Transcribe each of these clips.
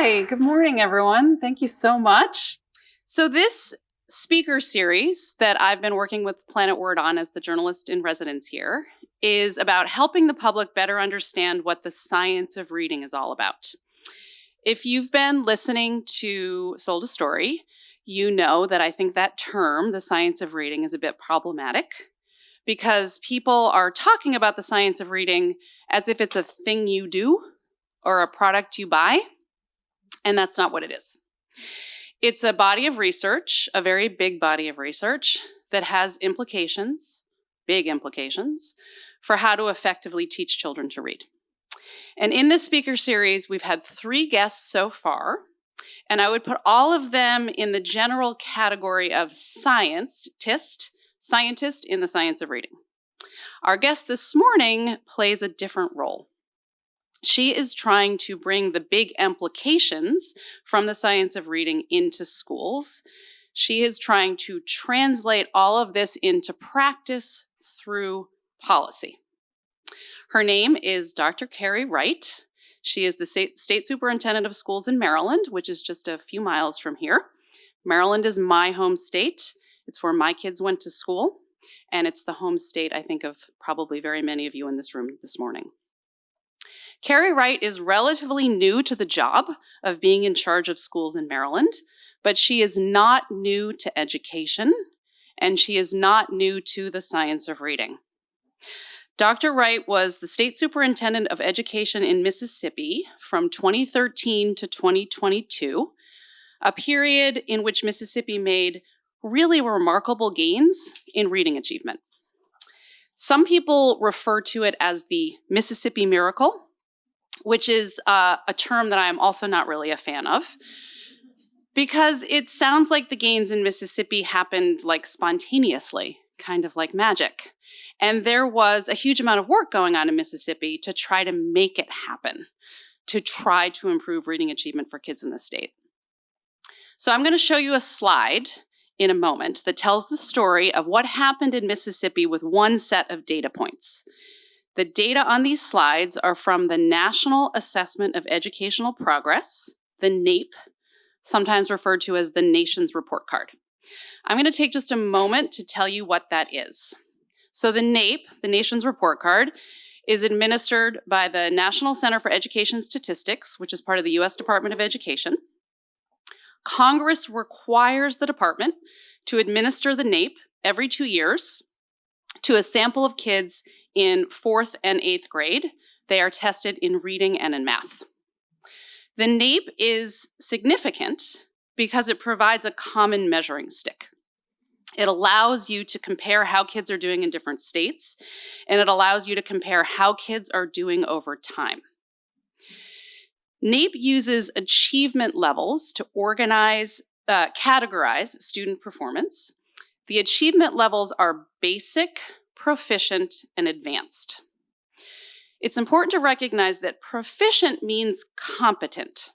Hi, good morning, everyone. Thank you so much. So this speaker series that I've been working with Planet Word on as the journalist in residence here is about helping the public better understand what the science of reading is all about. If you've been listening to Sold a Story, you know that I think that term, the science of reading, is a bit problematic because people are talking about the science of reading as if it's a thing you do or a product you buy. And that's not what it is. It's a body of research, a very big body of research that has implications, big implications, for how to effectively teach children to read. And in this speaker series, we've had 3 guests so far, and I would put all of them in the general category of scientist in the science of reading. Our guest this morning plays a different role. She is trying to bring the big implications from the science of reading into schools. She is trying to translate all of this into practice through policy. Her name is Dr. Carey Wright. She is the State Superintendent of Schools in Maryland, which is just a few miles from here. Maryland is my home state. It's where my kids went to school, and it's the home state, I think, of probably very many of you in this room this morning. Carey Wright is relatively new to the job of being in charge of schools in Maryland, but she is not new to education, and she is not new to the science of reading. Dr. Wright was the State Superintendent of Education in Mississippi from 2013 to 2022, a period in which Mississippi made really remarkable gains in reading achievement. Some people refer to it as the Mississippi Miracle, which is a term that I am also not really a fan of, because it sounds like the gains in Mississippi happened like spontaneously, kind of like magic. And there was a huge amount of work going on in Mississippi to try to make it happen, to try to improve reading achievement for kids in the state. So I'm going to show you a slide in a moment that tells the story of what happened in Mississippi with one set of data points. The data on these slides are from the National Assessment of Educational Progress, the NAEP, sometimes referred to as the nation's report card. I'm going to take just a moment to tell you what that is. So the NAEP, the nation's report card, is administered by the National Center for Education Statistics, which is part of the U.S. Department of Education. Congress requires the department to administer the NAEP every 2 years to a sample of kids in 4th and 8th grade. They are tested in reading and in math. The NAEP is significant because it provides a common measuring stick. It allows you to compare how kids are doing in different states, and it allows you to compare how kids are doing over time. NAEP uses achievement levels to categorize student performance. The achievement levels are basic, proficient, and advanced. It's important to recognize that proficient means competent.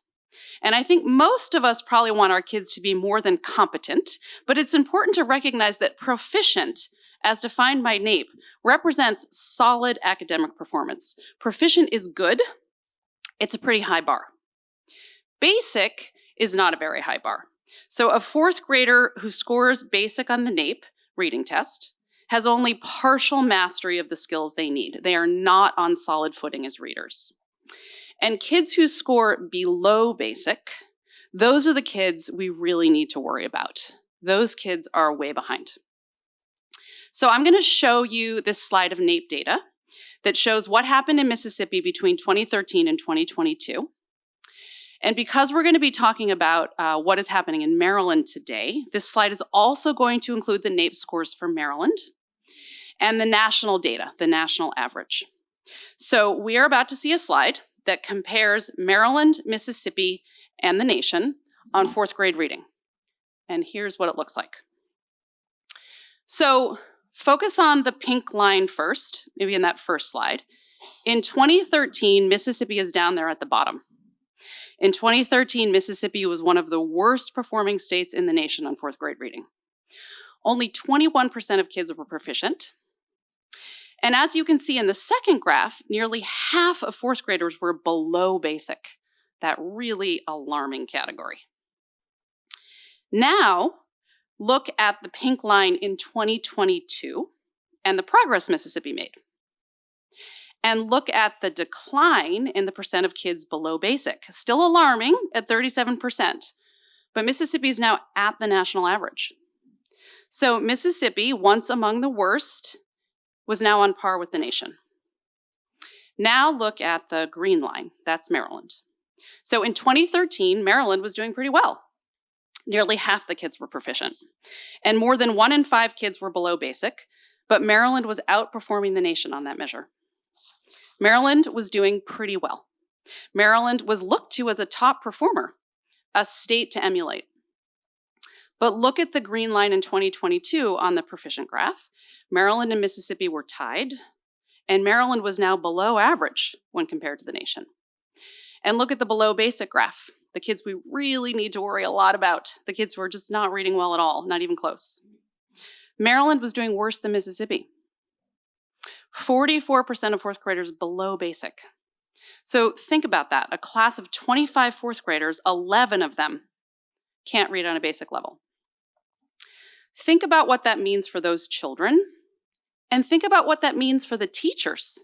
And I think most of us probably want our kids to be more than competent, but it's important to recognize that proficient, as defined by NAEP, represents solid academic performance. Proficient is good. It's a pretty high bar. Basic is not a very high bar. So a 4th grader who scores basic on the NAEP reading test has only partial mastery of the skills they need. They are not on solid footing as readers. And kids who score below basic, those are the kids we really need to worry about. Those kids are way behind. So I'm going to show you this slide of NAEP data that shows what happened in Mississippi between 2013 and 2022. And because we're going to be talking about what is happening in Maryland today, this slide is also going to include the NAEP scores for Maryland and the national data, the national average. So we are about to see a slide that compares Maryland, Mississippi, and the nation on 4th grade reading. And here's what it looks like. So focus on the pink line first, maybe in that first slide. In 2013, Mississippi is down there at the bottom. In 2013, Mississippi was one of the worst performing states in the nation on 4th grade reading. Only 21% of kids were proficient. And as you can see in the second graph, nearly half of 4th graders were below basic. that really alarming category. Now, look at the pink line in 2022 and the progress Mississippi made. And look at the decline in the percent of kids below basic. Still alarming at 37%, but Mississippi is now at the national average. So Mississippi, once among the worst, was now on par with the nation. Now look at the green line. That's Maryland. So in 2013, Maryland was doing pretty well. Nearly half the kids were proficient. And more than 1 in 5 kids were below basic, but Maryland was outperforming the nation on that measure. Maryland was doing pretty well. Maryland was looked to as a top performer, a state to emulate. But look at the green line in 2022 on the proficient graph. Maryland and Mississippi were tied, and Maryland was now below average when compared to the nation. And look at the below basic graph, the kids we really need to worry a lot about, the kids who are just not reading well at all, not even close. Maryland was doing worse than Mississippi. 44% of fourth graders below basic. So think about that. A class of 25 fourth graders, 11 of them can't read on a basic level. Think about what that means for those children, and think about what that means for the teachers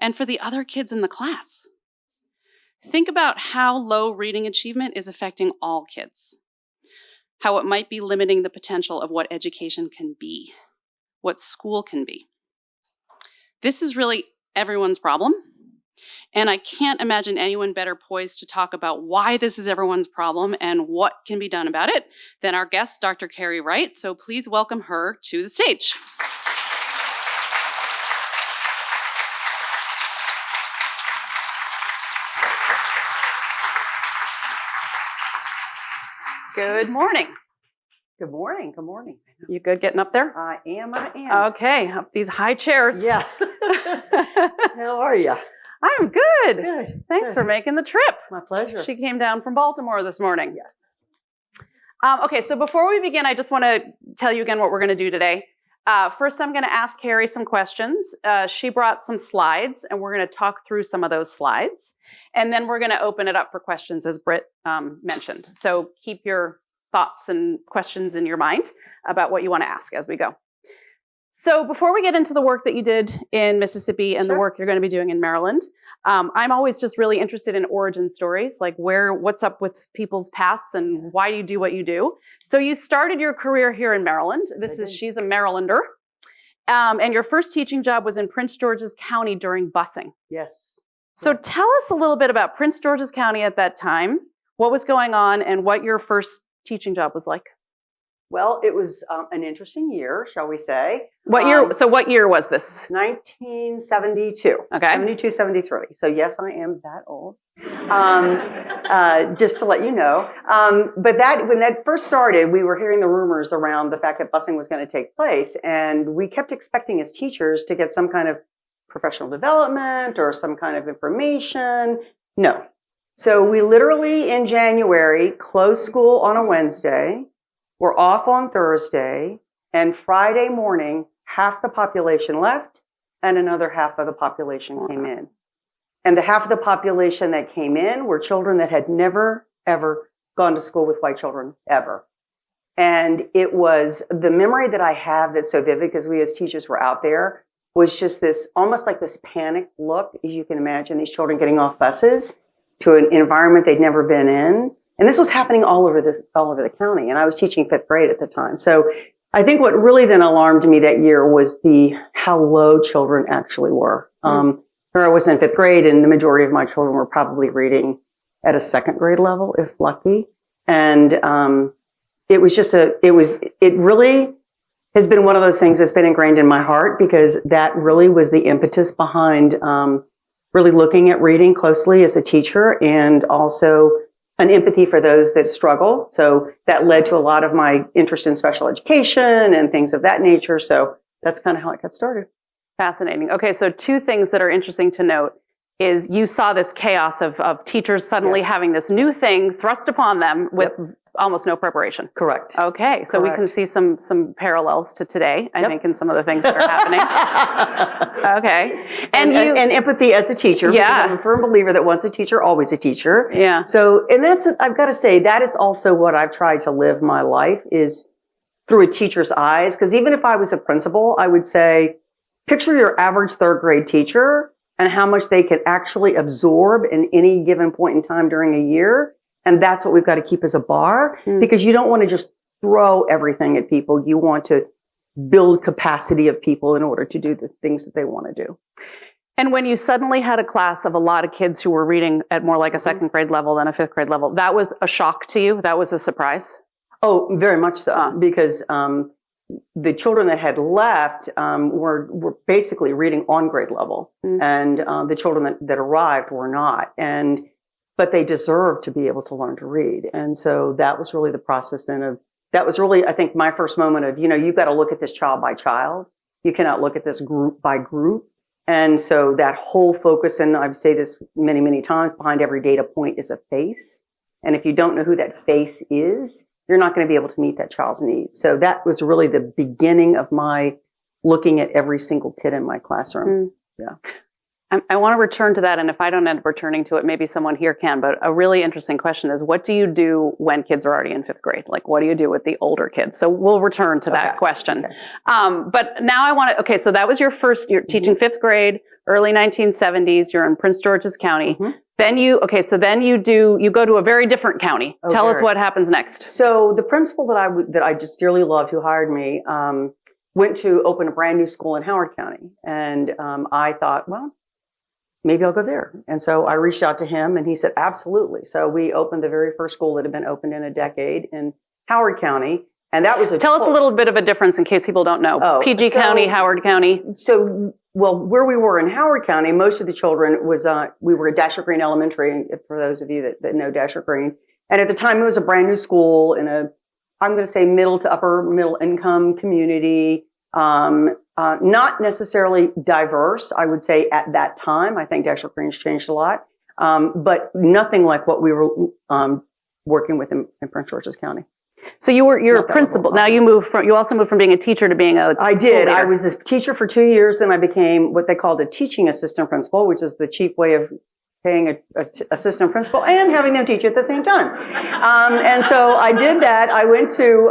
and for the other kids in the class. Think about how low reading achievement is affecting all kids, how it might be limiting the potential of what education can be, what school can be. This is really everyone's problem, and I can't imagine anyone better poised to talk about why this is everyone's problem and what can be done about it than our guest, Dr. Carey Wright. So please welcome her to the stage. Good morning. Good morning. Good morning. You good getting up there? I am. Okay, up these high chairs. Yeah. How are you? I'm good. Good. Thanks for making the trip. My pleasure. She came down from Baltimore this morning. Yes. Okay, so before we begin, I just want to tell you again what we're going to do today. First, I'm going to ask Carey some questions. She brought some slides, and we're going to talk through some of those slides. And then we're going to open it up for questions, as Britt mentioned. So keep your thoughts and questions in your mind about what you want to ask as we go. So before we get into the work that you did in Mississippi and the work you're going to be doing in Maryland, I'm always just really interested in origin stories, like what's up with people's pasts and why do you do what you do. So you started your career here in Maryland. She's a Marylander. And your first teaching job was in Prince George's County during busing. Yes. So tell us a little bit about Prince George's County at that time, what was going on, and what your first teaching job was like. Well, it was an interesting year, shall we say. What year? So what year was this? 1972. Okay. 72, 73. So yes, I am that old. Just to let you know. But when that first started, we were hearing the rumors around the fact that busing was going to take place. And we kept expecting as teachers to get some kind of professional development or some kind of information. No. So we literally in January closed school on a Wednesday. We're off on Thursday, and Friday morning, half the population left and another half of the population came in. And the half of the population that came in were children that had never, ever gone to school with white children, ever. And it was the memory that I have that's so vivid, because we as teachers were out there, was just this, almost like this panic look, as you can imagine, these children getting off buses to an environment they'd never been in. And this was happening all over the county. And I was teaching 5th grade at the time. So I think what really then alarmed me that year was how low children actually were. Here I was in 5th grade, and the majority of my children were probably reading at a 2nd grade level, if lucky. And it really has been one of those things that's been ingrained in my heart, because that really was the impetus behind really looking at reading closely as a teacher, and also an empathy for those that struggle. So that led to a lot of my interest in special education and things of that nature. So that's kind of how it got started. Fascinating. Okay, so 2 things that are interesting to note is you saw this chaos of teachers suddenly having this new thing thrust upon them with almost no preparation. Correct. Okay, so we can see some parallels to today, I think, in some of the things that are happening. Okay. And empathy as a teacher. Yeah. Because I'm a firm believer that once a teacher, always a teacher. Yeah. So, and I've got to say, that is also what I've tried to live my life is through a teacher's eyes. Because even if I was a principal, I would say, picture your average third grade teacher and how much they can actually absorb in any given point in time during a year. And that's what we've got to keep as a bar, because you don't want to just throw everything at people. You want to build capacity of people in order to do the things that they want to do. And when you suddenly had a class of a lot of kids who were reading at more like a second grade level than a fifth grade level, that was a shock to you? That was a surprise? Oh, very much so. Because the children that had left were basically reading on grade level. And the children that arrived were not. But they deserved to be able to learn to read. And so that was really the process then that was really, I think, my first moment of, you've got to look at this child by child. You cannot look at this group by group. And so that whole focus, and I've said this many, many times, behind every data point is a face. And if you don't know who that face is, you're not going to be able to meet that child's needs. So that was really the beginning of my looking at every single kid in my classroom. Yeah. I want to return to that, and if I don't end up returning to it, maybe someone here can. But a really interesting question is, what do you do when kids are already in fifth grade? Like, what do you do with the older kids? So we'll return to that question. Okay. But now I want to, okay, so that was you're teaching fifth grade, early 1970s, you're in Prince George's County. Then you go to a very different county. Tell us what happens next. So the principal that I just dearly loved, who hired me, went to open a brand new school in Howard County. And I thought, well, maybe I'll go there. And so I reached out to him and he said, absolutely. So we opened the very first school that had been opened in a decade in Howard County. And that was Tell us a little bit of a difference in case people don't know. PG County, Howard County. So, well, where we were in Howard County, most of the children we were at Dasher Green Elementary, for those of you that know Dasher Green. And at the time it was a brand new school in I'm going to say middle to upper middle income community. Not necessarily diverse, I would say, at that time. I think Dasher Green's changed a lot, but nothing like what we were working with in Prince George's County. So you're a principal. Now you also moved from being a teacher to being a I did. I was a teacher for 2 years. Then I became what they called a teaching assistant principal, which is the cheap way of paying an assistant principal and having them teach at the same time. And so I did that. I went to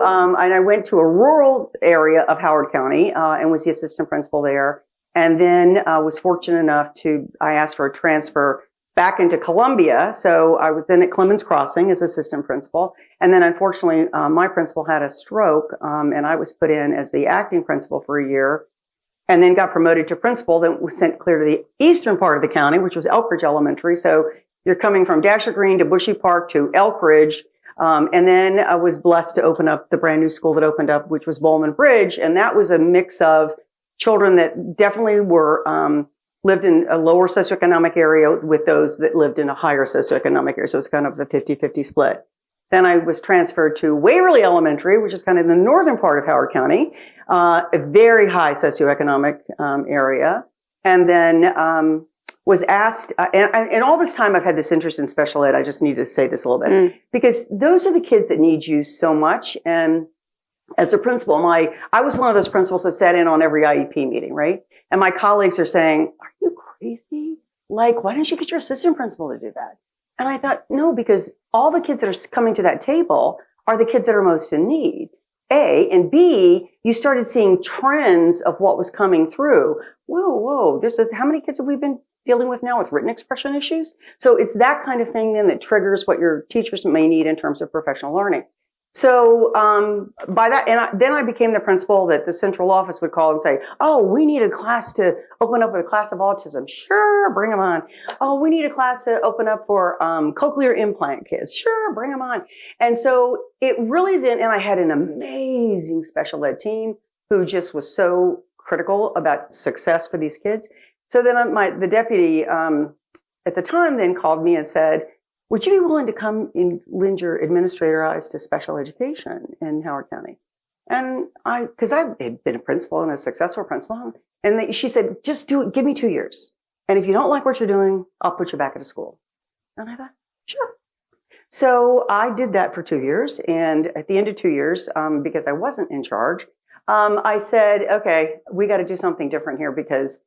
a rural area of Howard County and was the assistant principal there. And then was fortunate enough I asked for a transfer back into Columbia. So I was then at Clemens Crossing as assistant principal. And then unfortunately, my principal had a stroke and I was put in as the acting principal for a year. And then got promoted to principal, then was sent clear to the eastern part of the county, which was Elkridge Elementary. So you're coming from Dasher Green to Bushy Park to Elkridge. And then I was blessed to open up the brand new school that opened up, which was Bowman Bridge. And that was a mix of children that definitely lived in a lower socioeconomic area with those that lived in a higher socioeconomic area. So it's kind of the 50-50 split. Then I was transferred to Waverly Elementary, which is kind of in the northern part of Howard County, a very high socioeconomic area. And then was asked, and all this time I've had this interest in special ed. I just need to say this a little bit, because those are the kids that need you so much. And as a principal, I was one of those principals that sat in on every IEP meeting, right? And my colleagues are saying, are you crazy? Like, why don't you get your assistant principal to do that? And I thought, no, because all the kids that are coming to that table are the kids that are most in need. A, and B, you started seeing trends of what was coming through. Whoa, how many kids have we been dealing with now with written expression issues? So it's that kind of thing then that triggers what your teachers may need in terms of professional learning. So by that, then I became the principal that the central office would call and say, oh, we need a class to open up a class of autism. Sure, bring them on. Oh, we need a class to open up for cochlear implant kids. Sure, bring them on. And so it really then, and I had an amazing special ed team who just was so critical about success for these kids. So then the deputy at the time then called me and said, would you be willing to come and lend your administrator eyes to special education in Howard County? And because I had been a principal and a successful principal, and she said, just do it, give me 2 years. And if you don't like what you're doing, I'll put you back into school. And I thought, sure. So I did that for 2 years. And at the end of 2 years, because I wasn't in charge, I said, okay, we got to do something different here because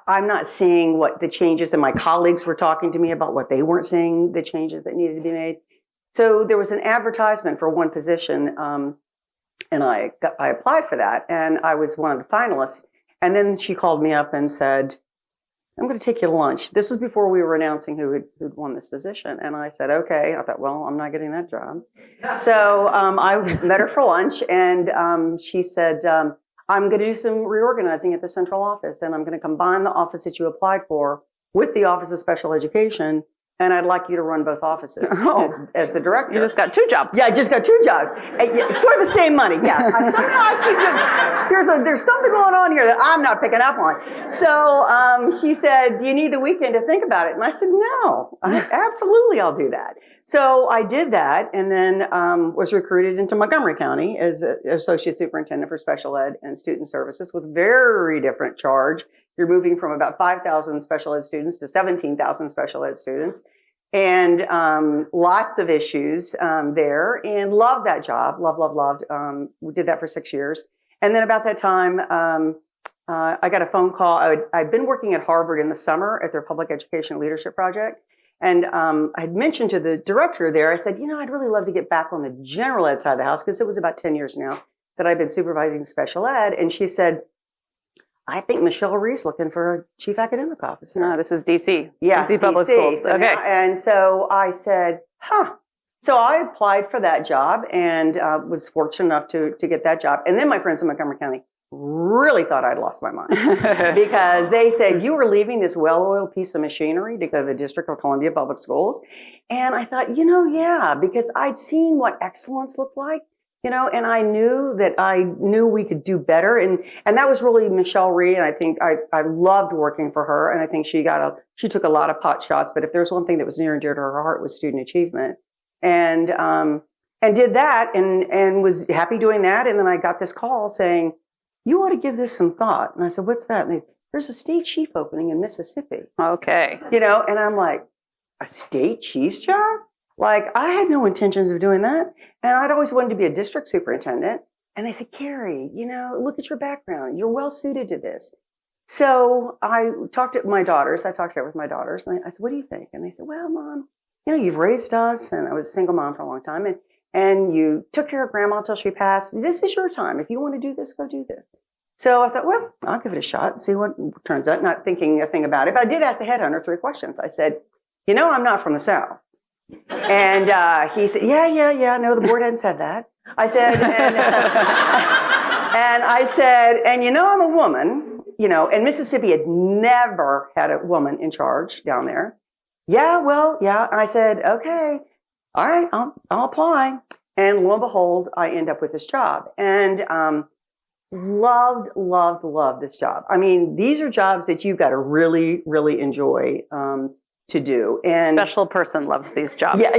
I'm not seeing what the changes, and my colleagues were talking to me about what they weren't seeing, the changes that needed to be made. So there was an advertisement for one position, and I applied for that, and I was one of the finalists. And then she called me up and said, I'm going to take you to lunch. This was before we were announcing who'd won this position. And I said, okay. I thought, well, I'm not getting that job. So I met her for lunch, and she said, I'm going to do some reorganizing at the central office, and I'm going to combine the office that you applied for with the Office of Special Education, and I'd like you to run both offices as the director. You just got 2 jobs. Yeah, I just got 2 jobs for the same money. Yeah, somehow I keep there's something going on here that I'm not picking up on. So she said, "Do you need the weekend to think about it?" And I said, "No, absolutely, I'll do that." So I did that, and then was recruited into Montgomery County as associate superintendent for special ed and student services, with very different charge. You're moving from about 5,000 special ed students to 17,000 special ed students, and lots of issues there, and loved that job. Loved. We did that for 6 years. And then about that time, I got a phone call. I'd been working at Harvard in the summer at their public education leadership project. And I'd mentioned to the director there, I said, I'd really love to get back on the general ed side of the house, because it was about 10 years now that I've been supervising special ed. And she said, I think Michelle Ree's looking for a chief academic officer. Oh, this is DC. Yeah, DC Public Schools. Okay. And so I said, So I applied for that job, and was fortunate enough to get that job. And then my friends in Montgomery County really thought I'd lost my mind, because they said, you were leaving this well-oiled piece of machinery to go to the District of Columbia Public Schools. And I thought, yeah, because I'd seen what excellence looked like. And I knew we could do better. And that was really Michelle Rhee. And I think I loved working for her. And I think she took a lot of pot shots. But if there's one thing that was near and dear to her heart, was student achievement. And did that and was happy doing that. And then I got this call saying, you ought to give this some thought. And I said, what's that? And there's a state chief opening in Mississippi. Okay. And I'm like, a state chief's job? Like, I had no intentions of doing that. And I'd always wanted to be a district superintendent. And they said, Carey, look at your background. You're well suited to this. So I talked to my daughters. I talked to it with my daughters. And I said, what do you think? And they said, well, Mom, you've raised us. And I was a single mom for a long time. And you took care of Grandma till she passed. This is your time. If you want to do this, go do this. So I thought, well, I'll give it a shot and see what turns out, not thinking a thing about it. But I did ask the headhunter 3 questions. I said, I'm not from the South. And he said, yeah, no, the board hadn't said that. I said, and I said, I'm a woman, and Mississippi had never had a woman in charge down there. Yeah. And I said, okay, all right, I'll apply. And lo and behold, I end up with this job. And loved this job. I mean, these are jobs that you've got to really, really enjoy to do. And special person loves these jobs. Yeah.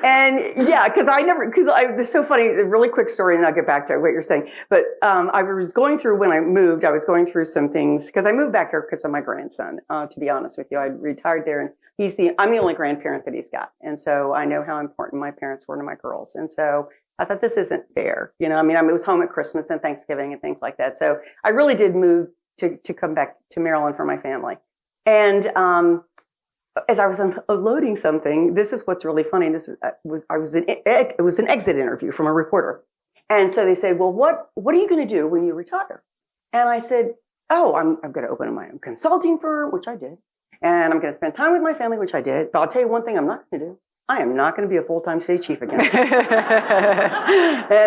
And because it's so funny, a really quick story, and I'll get back to what you're saying. But I was going through, when I moved, I was going through some things, because I moved back here because of my grandson, to be honest with you. I retired there, and I'm the only grandparent that he's got. And so I know how important my parents were to my girls. And so I thought, this isn't fair. I was home at Christmas and Thanksgiving and things like that. So I really did move to come back to Maryland for my family. And as I was unloading something, this is what's really funny. It was an exit interview from a reporter. And so they said, well, what are you going to do when you retire? And I said, I'm going to open my own consulting firm, which I did. And I'm going to spend time with my family, which I did. But I'll tell you one thing I'm not going to do. I am not going to be a full-time state chief again. And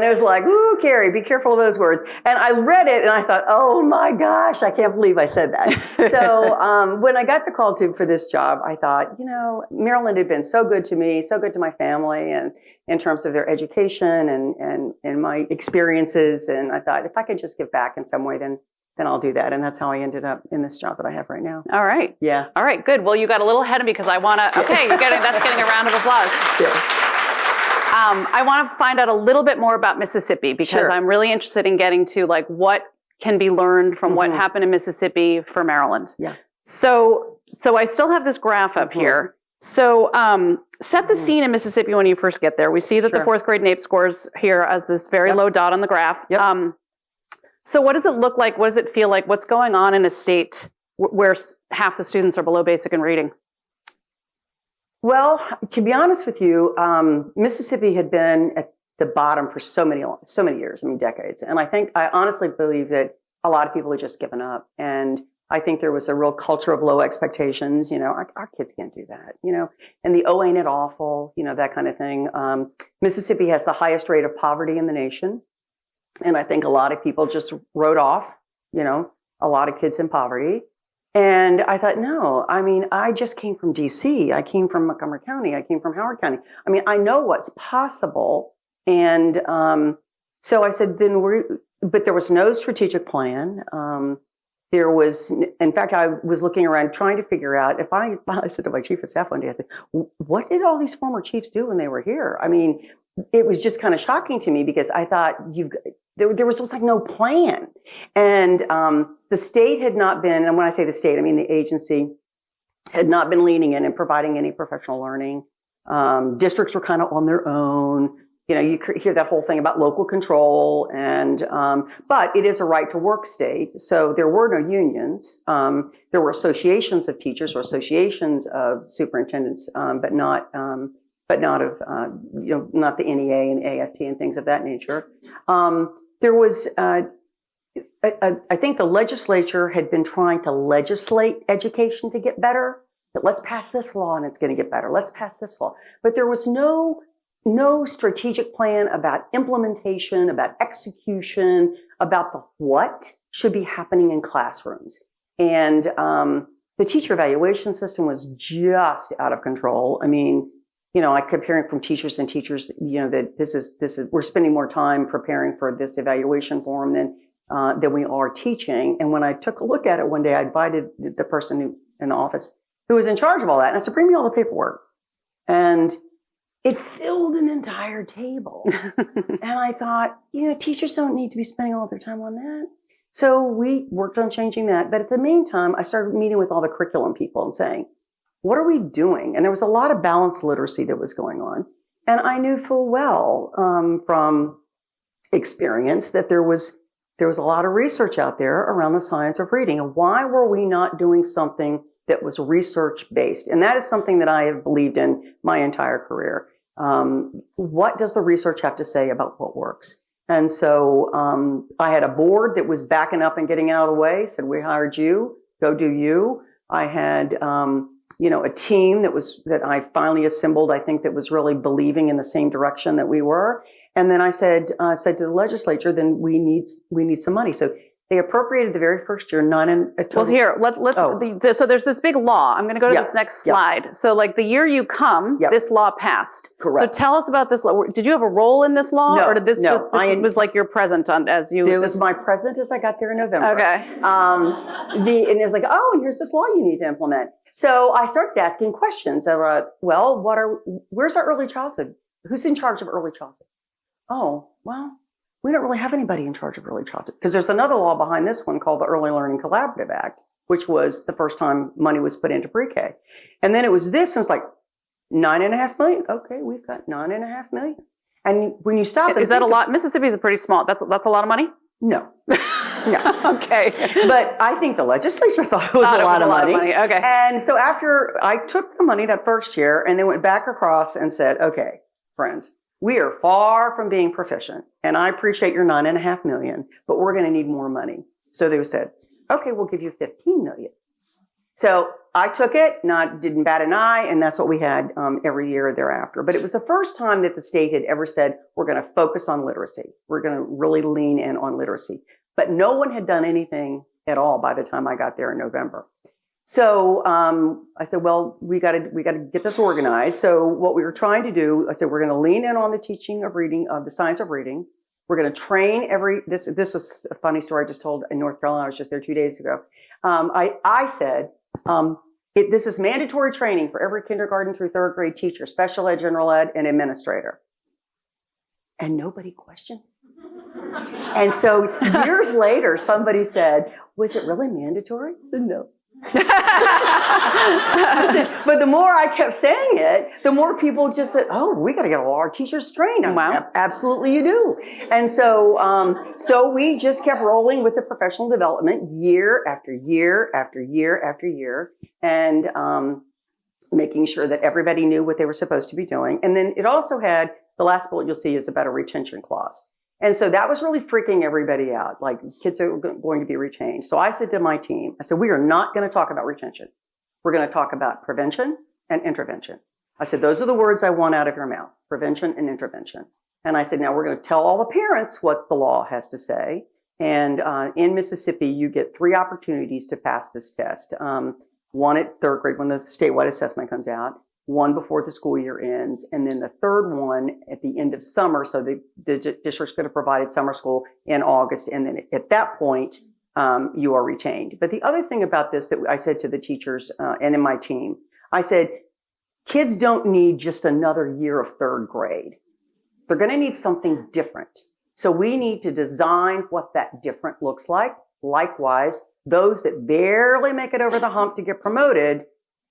it was like, ooh, Carey, be careful of those words. And I read it and I thought, oh my gosh, I can't believe I said that. So when I got the call for this job, I thought, Maryland had been so good to me, so good to my family, and in terms of their education and my experiences. And I thought, if I could just give back in some way, then I'll do that. And that's how I ended up in this job that I have right now. All right. Yeah. All right, good. Well, you got a little ahead of me, because I want to, okay, that's getting a round of applause. Yeah. I want to find out a little bit more about Mississippi, because Sure. I'm really interested in getting to what can be learned from what happened in Mississippi for Maryland. Yeah. So I still have this graph up here. So set the scene in Mississippi when you first get there. We see that the 4th grade NAEP scores here as this very low dot on the graph. Yep. So what does it look like? What does it feel like? What's going on in a state where half the students are below basic in reading? Well, to be honest with you, Mississippi had been at the bottom for so many years, I mean, decades. And I honestly believe that a lot of people had just given up. And I think there was a real culture of low expectations. Our kids can't do that, and the oh, ain't it awful, that kind of thing. Mississippi has the highest rate of poverty in the nation. And I think a lot of people just wrote off, a lot of kids in poverty. And I thought, no, I mean, I just came from DC. I came from Montgomery County. I came from Howard County. I mean, I know what's possible. And so I said, but there was no strategic plan. There was, in fact, I was looking around trying to figure out I said to my chief of staff one day, I said, what did all these former chiefs do when they were here? I mean, it was just kind of shocking to me because I thought there was just like no plan. And the state had not been, and when I say the state, I mean the agency, had not been leaning in and providing any professional learning. Districts were kind of on their own. You hear that whole thing about local control, but it is a right to work state. So there were no unions. There were associations of teachers or associations of superintendents, but not of, not the NEA and AFT and things of that nature. There was, I think the legislature had been trying to legislate education to get better. That let's pass this law and it's going to get better. Let's pass this law. But there was no strategic plan about implementation, about execution, about what should be happening in classrooms. And the teacher evaluation system was just out of control. I mean, I kept hearing from teachers that this is we're spending more time preparing for this evaluation form than we are teaching. And when I took a look at it one day, I invited the person in the office who was in charge of all that, and I said, "Bring me all the paperwork." And it filled an entire table. And I thought, teachers don't need to be spending all their time on that. So we worked on changing that. But at the meantime, I started meeting with all the curriculum people and saying, what are we doing? And there was a lot of balanced literacy that was going on. And I knew full well from experience that there was a lot of research out there around the science of reading. And why were we not doing something that was research-based? And that is something that I have believed in my entire career. What does the research have to say about what works? And so I had a board that was backing up and getting out of the way, said, we hired you, go do you. I had a team that I finally assembled, I think, that was really believing in the same direction that we were. And then I said to the legislature, then we need some money. So they appropriated the very first year, not in a total. Well, here, so there's this big law. I'm going to go to this next slide. So like the year you come, this law passed. Correct. So tell us about this law. Did you have a role in this law? No, or did this was like your present as you? It was my present as I got there in November. Okay. And it's like, and here's this law you need to implement. So I started asking questions about, where's our early childhood? Who's in charge of early childhood? Oh, well, we don't really have anybody in charge of early childhood because there's another law behind this one called the Early Learning Collaborative Act, which was the first time money was put into pre-K. And then it was this, and it's like $9.5 million. Okay, we've got $9.5 million. And when you stop, is that a lot? Mississippi is pretty small. That's a lot of money. No. No. Okay. But I think the legislature thought it was a lot of money. Okay. And so after I took the money that first year and then went back across and said, okay, friends, we are far from being proficient. And I appreciate your $9.5 million, but we're going to need more money. So they said, okay, we'll give you $15 million. So I took it, didn't bat an eye, and that's what we had every year thereafter. But it was the first time that the state had ever said, we're going to focus on literacy. We're going to really lean in on literacy. But no one had done anything at all by the time I got there in November. So I said, well, we got to get this organized. So what we were trying to do, I said, we're going to lean in on the teaching of reading, of the science of reading. We're going to train this was a funny story I just told in North Carolina. I was just there 2 days ago. I said, this is mandatory training for every kindergarten through third grade teacher, special ed, general ed, and administrator. And nobody questioned. And so years later, somebody said, was it really mandatory? I said, no. I said, but the more I kept saying it, the more people just said, oh, we got to get all our teachers trained. Wow. Absolutely you do. And so, so we just kept rolling with the professional development year after year after year after year, and making sure that everybody knew what they were supposed to be doing. And then it also had, the last bullet you'll see is about a retention clause. And so that was really freaking everybody out. Like, kids are going to be retained. So I said to my team, I said, we are not going to talk about retention. We're going to talk about prevention and intervention. I said, those are the words I want out of your mouth, prevention and intervention. And I said, now we're going to tell all the parents what the law has to say. And in Mississippi, you get 3 opportunities to pass this test. One at 3rd grade when the statewide assessment comes out, one before the school year ends, and then the 3rd one at the end of summer. So the district's going to provide summer school in August. And then at that point, you are retained. But the other thing about this that I said to the teachers and in my team, I said, kids don't need just another year of 3rd grade. They're going to need something different. So we need to design what that different looks like. Likewise, those that barely make it over the hump to get promoted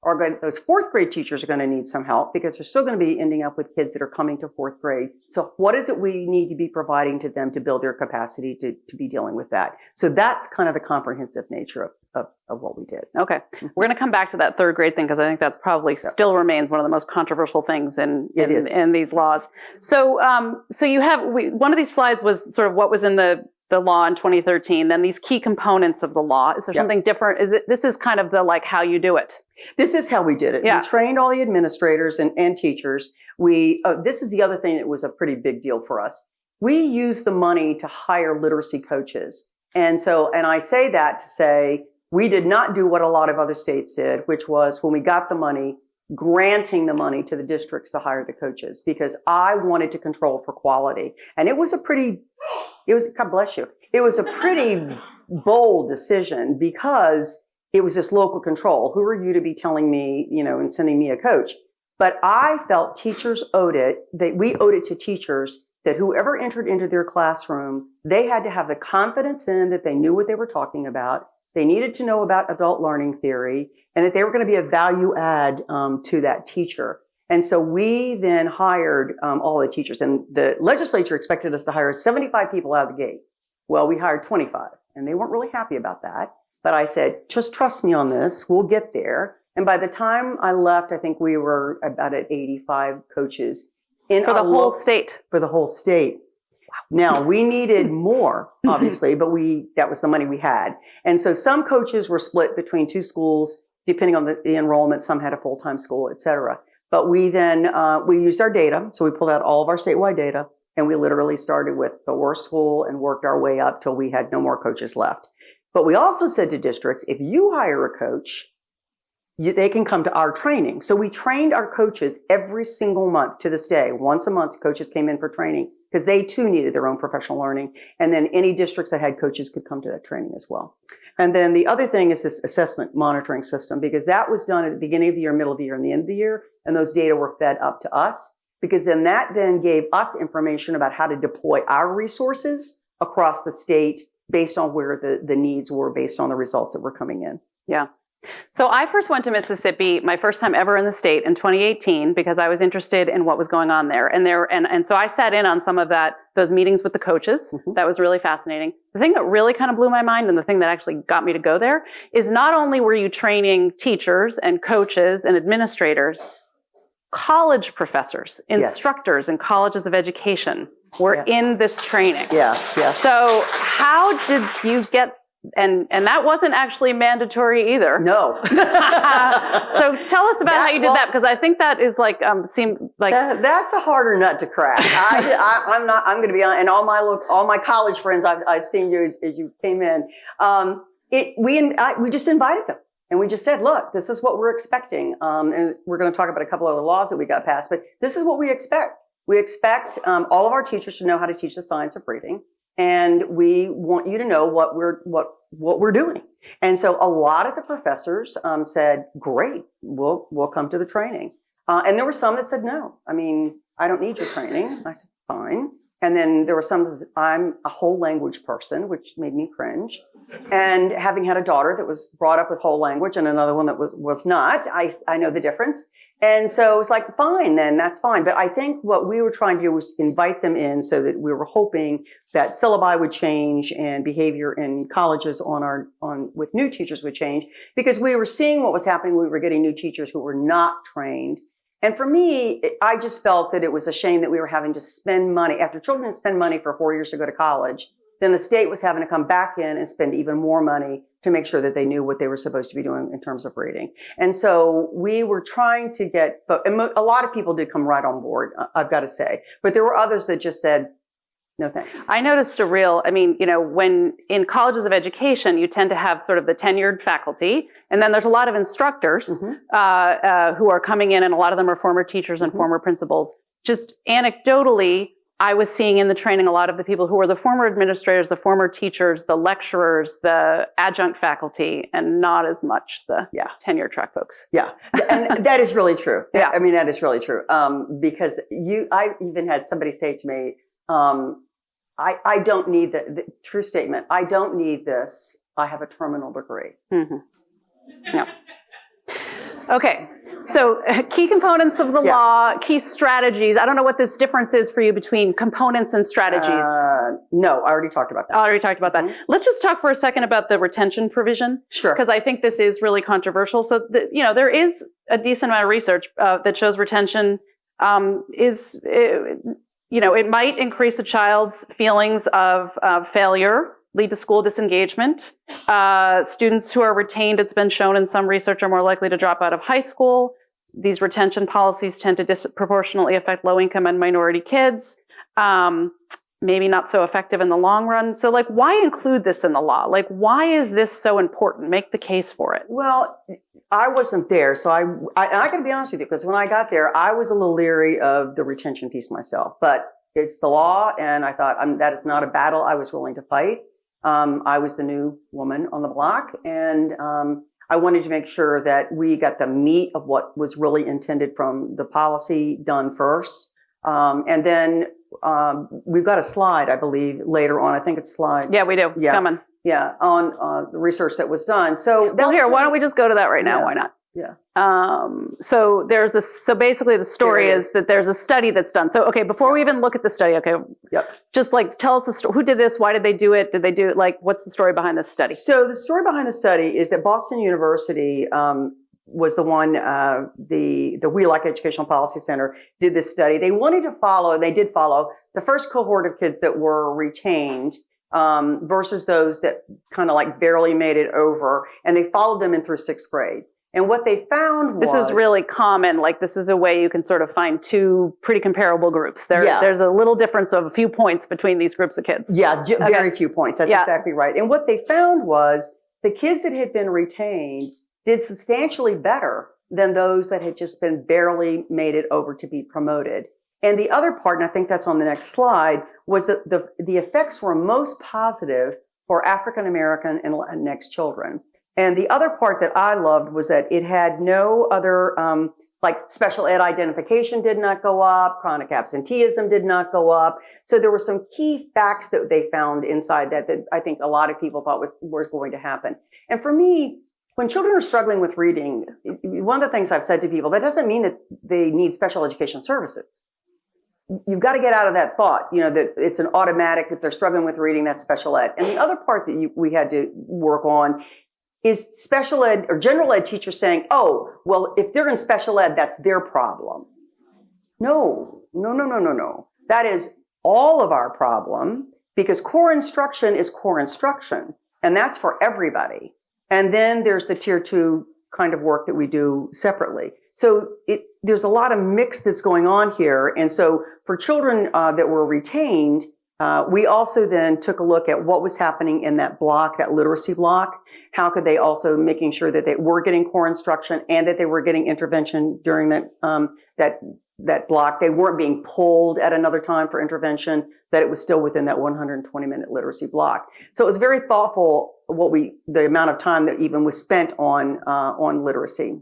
are going, those 4th grade teachers are going to need some help, because they're still going to be ending up with kids that are coming to 4th grade. So what is it we need to be providing to them to build their capacity to be dealing with that? So that's kind of the comprehensive nature of what we did. Okay. We're going to come back to that 3rd grade thing, because I think that's probably still remains one of the most controversial things in these laws. So, so you have, one of these slides was sort of what was in the law in 2013, then these key components of the law. Is there something different? This is kind of the, like, how you do it. This is how we did it. Yeah. We trained all the administrators and teachers. This is the other thing that was a pretty big deal for us. We used the money to hire literacy coaches. And I say that to say, we did not do what a lot of other states did, which was, when we got the money, granting the money to the districts to hire the coaches, because I wanted to control for quality. And it was God bless you. It was a pretty bold decision, because it was this local control. Who are you to be telling me, and sending me a coach? But I felt teachers owed it, that we owed it to teachers, that whoever entered into their classroom, they had to have the confidence in that they knew what they were talking about. They needed to know about adult learning theory, and that they were going to be a value add to that teacher. And so we then hired all the teachers, and the legislature expected us to hire 75 people out of the gate. Well, we hired 25, and they weren't really happy about that. But I said, just trust me on this. We'll get there. And by the time I left, I think we were about at 85 coaches for the whole state. For the whole state. Now, we needed more, obviously, but that was the money we had. And so some coaches were split between 2 schools, depending on the enrollment. Some had a full-time school, et cetera. But we then, we used our data. So we pulled out all of our statewide data, and we literally started with the worst school and worked our way up till we had no more coaches left. But we also said to districts, if you hire a coach, they can come to our training. So we trained our coaches every single month to this day. Once a month, coaches came in for training, because they too needed their own professional learning. And then any districts that had coaches could come to that training as well. And then the other thing is this assessment monitoring system, because that was done at the beginning of the year, middle of the year, and the end of the year. And those data were fed up to us, because then that then gave us information about how to deploy our resources across the state based on where the needs were, based on the results that were coming in. Yeah. So I first went to Mississippi, my first time ever in the state, in 2018, because I was interested in what was going on there. And so I sat in on some of those meetings with the coaches. Mm-hmm. That was really fascinating. The thing that really kind of blew my mind, and the thing that actually got me to go there, is not only were you training teachers and coaches and administrators, college professors, instructors in colleges of education were in this training. Yeah. So how did you get, and that wasn't actually mandatory either. No. So tell us about how you did that, because I think that is like, seemed like. That's a harder nut to crack. I'm going to be on, and all my college friends, I've seen you as you came in. We just invited them. And we just said, look, this is what we're expecting. And we're going to talk about a couple other laws that we got passed, but this is what we expect. We expect all of our teachers to know how to teach the science of reading, and we want you to know what we're doing. And so a lot of the professors said, "Great, we'll come to the training." And there were some that said, "No, I mean, I don't need your training." I said, "Fine." And then there were I'm a whole language person, which made me cringe. And having had a daughter that was brought up with whole language and another one that was not, I know the difference. And so it's like, fine, then that's fine. But I think what we were trying to do was invite them in so that we were hoping that syllabi would change and behavior in colleges with new teachers would change, because we were seeing what was happening. We were getting new teachers who were not trained. And for me, I just felt that it was a shame that we were having to spend money. After children had spent money for 4 years to go to college, then the state was having to come back in and spend even more money to make sure that they knew what they were supposed to be doing in terms of reading. And so we were trying to and a lot of people did come right on board, I've got to say. But there were others that just said, no thanks. I noticed when in colleges of education, you tend to have sort of the tenured faculty, and then there's a lot of instructors who are coming in, and a lot of them are former teachers and former principals. Just anecdotally, I was seeing in the training a lot of the people who were the former administrators, the former teachers, the lecturers, the adjunct faculty, and not as much the tenure track folks. Yeah, and that is really true. Yeah. I mean, that is really true. Because I even had somebody say to me, I don't need the true statement. I don't need this. I have a terminal degree. Mm-hmm. Yeah. Okay. So key components of the law, key strategies. I don't know what this difference is for you between components and strategies. No, I already talked about that. I already talked about that. Let's just talk for a second about the retention provision. Sure. Because I think this is really controversial. So, there is a decent amount of research that shows retention it might increase a child's feelings of failure, lead to school disengagement. Students who are retained, it's been shown in some research, are more likely to drop out of high school. These retention policies tend to disproportionately affect low-income and minority kids. Maybe not so effective in the long run. So, why include this in the law? Why is this so important? Make the case for it. Well, I wasn't there, so I got to be honest with you, because when I got there, I was a little leery of the retention piece myself. But it's the law, and I thought that is not a battle I was willing to fight. I was the new woman on the block, and I wanted to make sure that we got the meat of what was really intended from the policy done first. And then we've got a slide, I believe, later on. I think it's slide. Yeah, we do. It's coming. Yeah, on the research that was done. So why don't we just go to that right now? Yeah. Why not? Yeah. So basically the story is that there's a study that's done. So, okay, before we even look at the study, just tell us the story. Who did this? Why did they do it? Did they do it? What's the story behind this study? So the story behind the study is that Boston University was the one, the We Like Educational Policy Center did this study. They wanted to follow, they did follow the first cohort of kids that were retained versus those that kind of barely made it over. And they followed them in through sixth grade. And what they found was... This is really common. This is a way you can sort of find two pretty comparable groups. There's a little difference of a few points between these groups of kids. Yeah, very few points. That's exactly right. And what they found was the kids that had been retained did substantially better than those that had just been barely made it over to be promoted. And the other part, and I think that's on the next slide, was that the effects were most positive for African American and Latinx children. And the other part that I loved was that it had no other, special ed identification did not go up, chronic absenteeism did not go up. So there were some key facts that they found inside that I think a lot of people thought was going to happen. And for me, when children are struggling with reading, one of the things I've said to people, that doesn't mean that they need special education services. You've got to get out of that thought, that it's an automatic, if they're struggling with reading, that's special ed. And the other part that we had to work on is special ed or general ed teachers saying, oh, well, if they're in special ed, that's their problem. No. That is all of our problem, because core instruction is core instruction, and that's for everybody. And then there's the tier 2 kind of work that we do separately. So there's a lot of mix that's going on here. And so for children that were retained, we also then took a look at what was happening in that block, that literacy block. How could they also making sure that they were getting core instruction and that they were getting intervention during that block. They weren't being pulled at another time for intervention, that it was still within that 120-minute literacy block. So it was very thoughtful the amount of time that even was spent on literacy.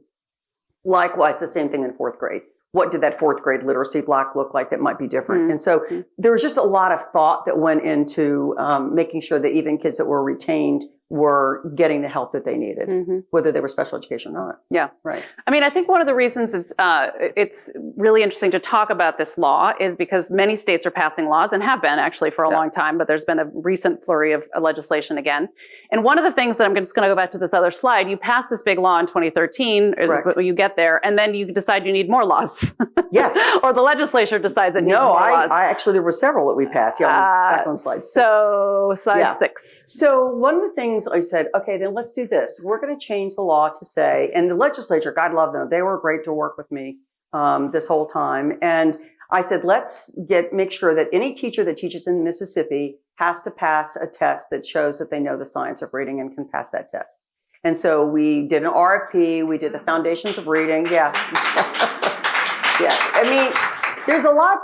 Likewise, the same thing in fourth grade. what did that fourth grade literacy block look like that might be different? And so there was just a lot of thought that went into making sure that even kids that were retained were getting the help that they needed, whether they were special education or not. Yeah. Right. I mean, I think one of the reasons it's really interesting to talk about this law is because many states are passing laws and have been actually for a long time, but there's been a recent flurry of legislation again. And one of the things that I'm just going to go back to this other slide, you passed this big law in 2013, but you get there, and then you decide you need more laws. Yes. Or the legislature decides it needs more laws. I actually, there were several that we passed. Yeah, back on slide 6. So slide 6. So one of the things I said, okay, then let's do this. We're going to change the law to say, and the legislature, God love them, they were great to work with me this whole time. And I said, let's make sure that any teacher that teaches in Mississippi has to pass a test that shows that they know the science of reading and can pass that test. And so we did an RFP, we did the foundations of reading. Yeah. Yeah. I mean, there's a lot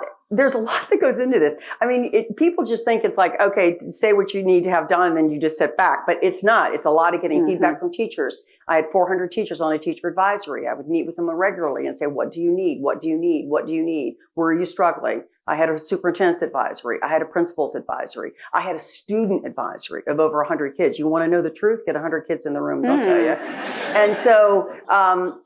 that goes into this. I mean, people just think it's like, okay, say what you need to have done, and then you just sit back. But it's not. It's a lot of getting feedback from teachers. I had 400 teachers on a teacher advisory. I would meet with them regularly and say, what do you need? What do you need? What do you need? Where are you struggling? I had a superintendent's advisory. I had a principal's advisory. I had a student advisory of over 100 kids. You want to know the truth? Get 100 kids in the room, they'll tell you. And so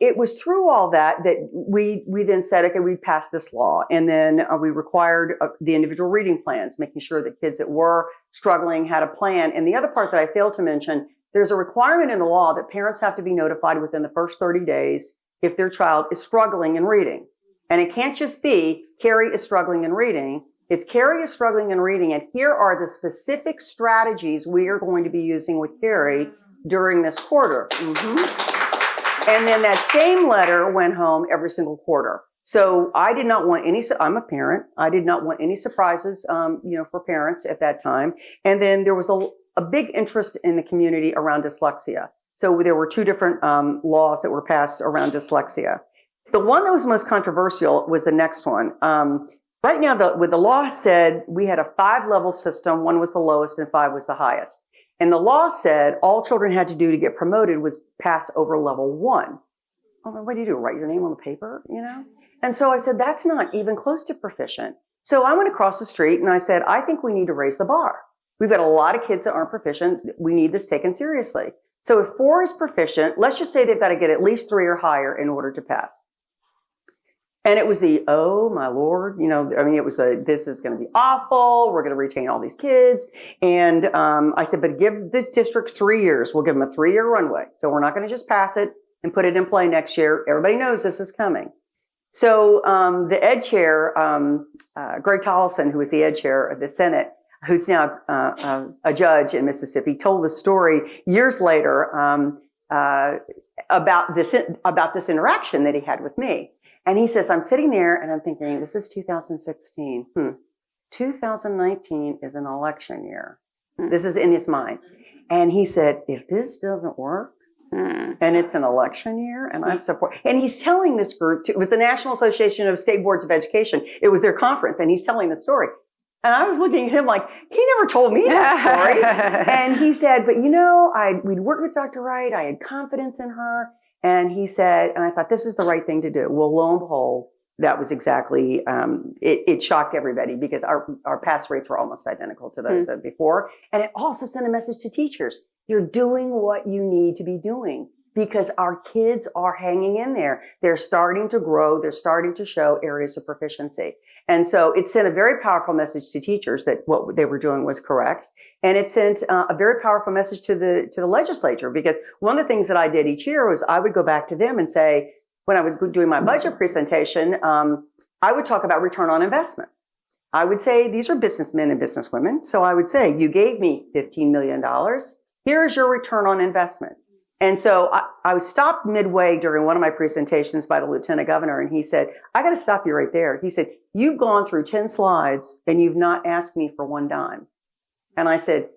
it was through all that we then said, okay, we passed this law. And then we required the individual reading plans, making sure that kids that were struggling had a plan. And the other part that I failed to mention, there's a requirement in the law that parents have to be notified within the first 30 days if their child is struggling in reading. And it can't just be Carey is struggling in reading. It's Carey is struggling in reading. And here are the specific strategies we are going to be using with Carey during this quarter. And then that same letter went home every single quarter. So I did not want I'm a parent. I did not want any surprises, for parents at that time. And then there was a big interest in the community around dyslexia. So there were 2 different laws that were passed around dyslexia. The one that was most controversial was the next one. Right now, the law said we had a 5-level system. 1 was the lowest and 5 was the highest. And the law said all children had to do to get promoted was pass over level 1. Well, what do you do? Write your name on the paper, And so I said, that's not even close to proficient. So I went across the street and I said, I think we need to raise the bar. We've got a lot of kids that aren't proficient. We need this taken seriously. So if 4 is proficient, let's just say they've got to get at least 3 or higher in order to pass. And it was oh my Lord, it was this is going to be awful. We're going to retain all these kids. And I said, but give this districts 3 years. We'll give them a 3-year runway. So we're not going to just pass it and put it in play next year. Everybody knows this is coming. So the ed chair, Greg Tollison, who was the ed chair of the Senate, who's now a judge in Mississippi, told the story years later about this interaction that he had with me. And he says, I'm sitting there and I'm thinking, this is 2016. 2019 is an election year. This is in his mind. And he said, if this doesn't work, and it's an election year, and I'm support. And he's telling this group, it was the National Association of State Boards of Education. It was their conference, and he's telling the story. And I was looking at him like, he never told me that story. And he said, but we'd worked with Dr. Wright. I had confidence in her. And he said, and I thought, this is the right thing to do. Well, lo and behold, that was exactly, it shocked everybody because our pass rates were almost identical to those of before. And it also sent a message to teachers. You're doing what you need to be doing because our kids are hanging in there. They're starting to grow. They're starting to show areas of proficiency. And so it sent a very powerful message to teachers that what they were doing was correct. And it sent a very powerful message to the legislature because one of the things that I did each year was I would go back to them and say, when I was doing my budget presentation, I would talk about return on investment. I would say, these are businessmen and businesswomen. So I would say, you gave me $15 million. Here's your return on investment. And so I was stopped midway during one of my presentations by the lieutenant governor, and he said, I got to stop you right there. He said, you've gone through 10 slides and you've not asked me for one dime. And I said,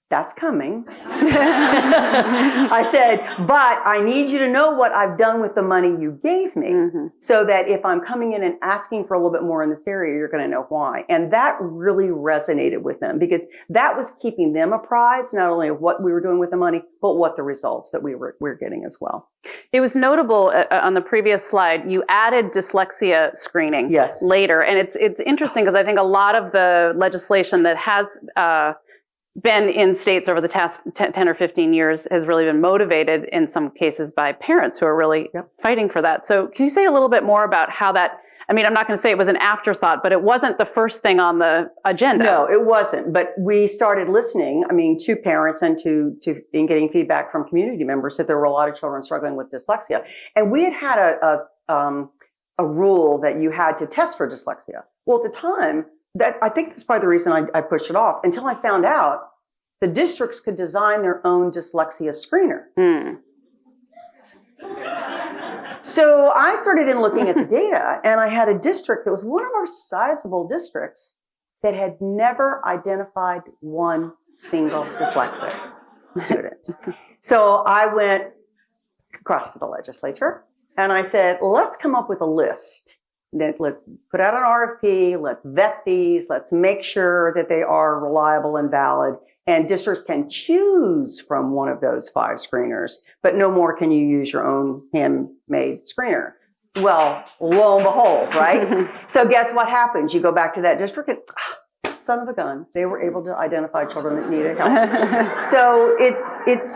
that's coming. I said, but I need you to know what I've done with the money you gave me so that if I'm coming in and asking for a little bit more in this area, you're going to know why. And that really resonated with them because that was keeping them apprised, not only of what we were doing with the money, but what the results that we were getting as well. It was notable on the previous slide, you added dyslexia screening Yes. later. And it's interesting because I think a lot of the legislation that has been in states over the past 10 or 15 years has really been motivated in some cases by parents who are really fighting for that. So can you say a little bit more about how that, I mean, I'm not going to say it was an afterthought, but it wasn't the first thing on the agenda. No, it wasn't. But we started listening, to parents and to getting feedback from community members that there were a lot of children struggling with dyslexia. And we had a rule that you had to test for dyslexia. Well, at the time, I think that's probably the reason I pushed it off until I found out the districts could design their own dyslexia screener. So I started in looking at the data, and I had a district that was one of our sizable districts that had never identified one single dyslexic student. So I went across to the legislature, and I said, let's come up with a list. Let's put out an RFP, let's vet these, let's make sure that they are reliable and valid, and districts can choose from one of those 5 screeners, but no more can you use your own handmade screener. Well, lo and behold, right? So guess what happens? You go back to that district and son of a gun, they were able to identify children that needed help. So it's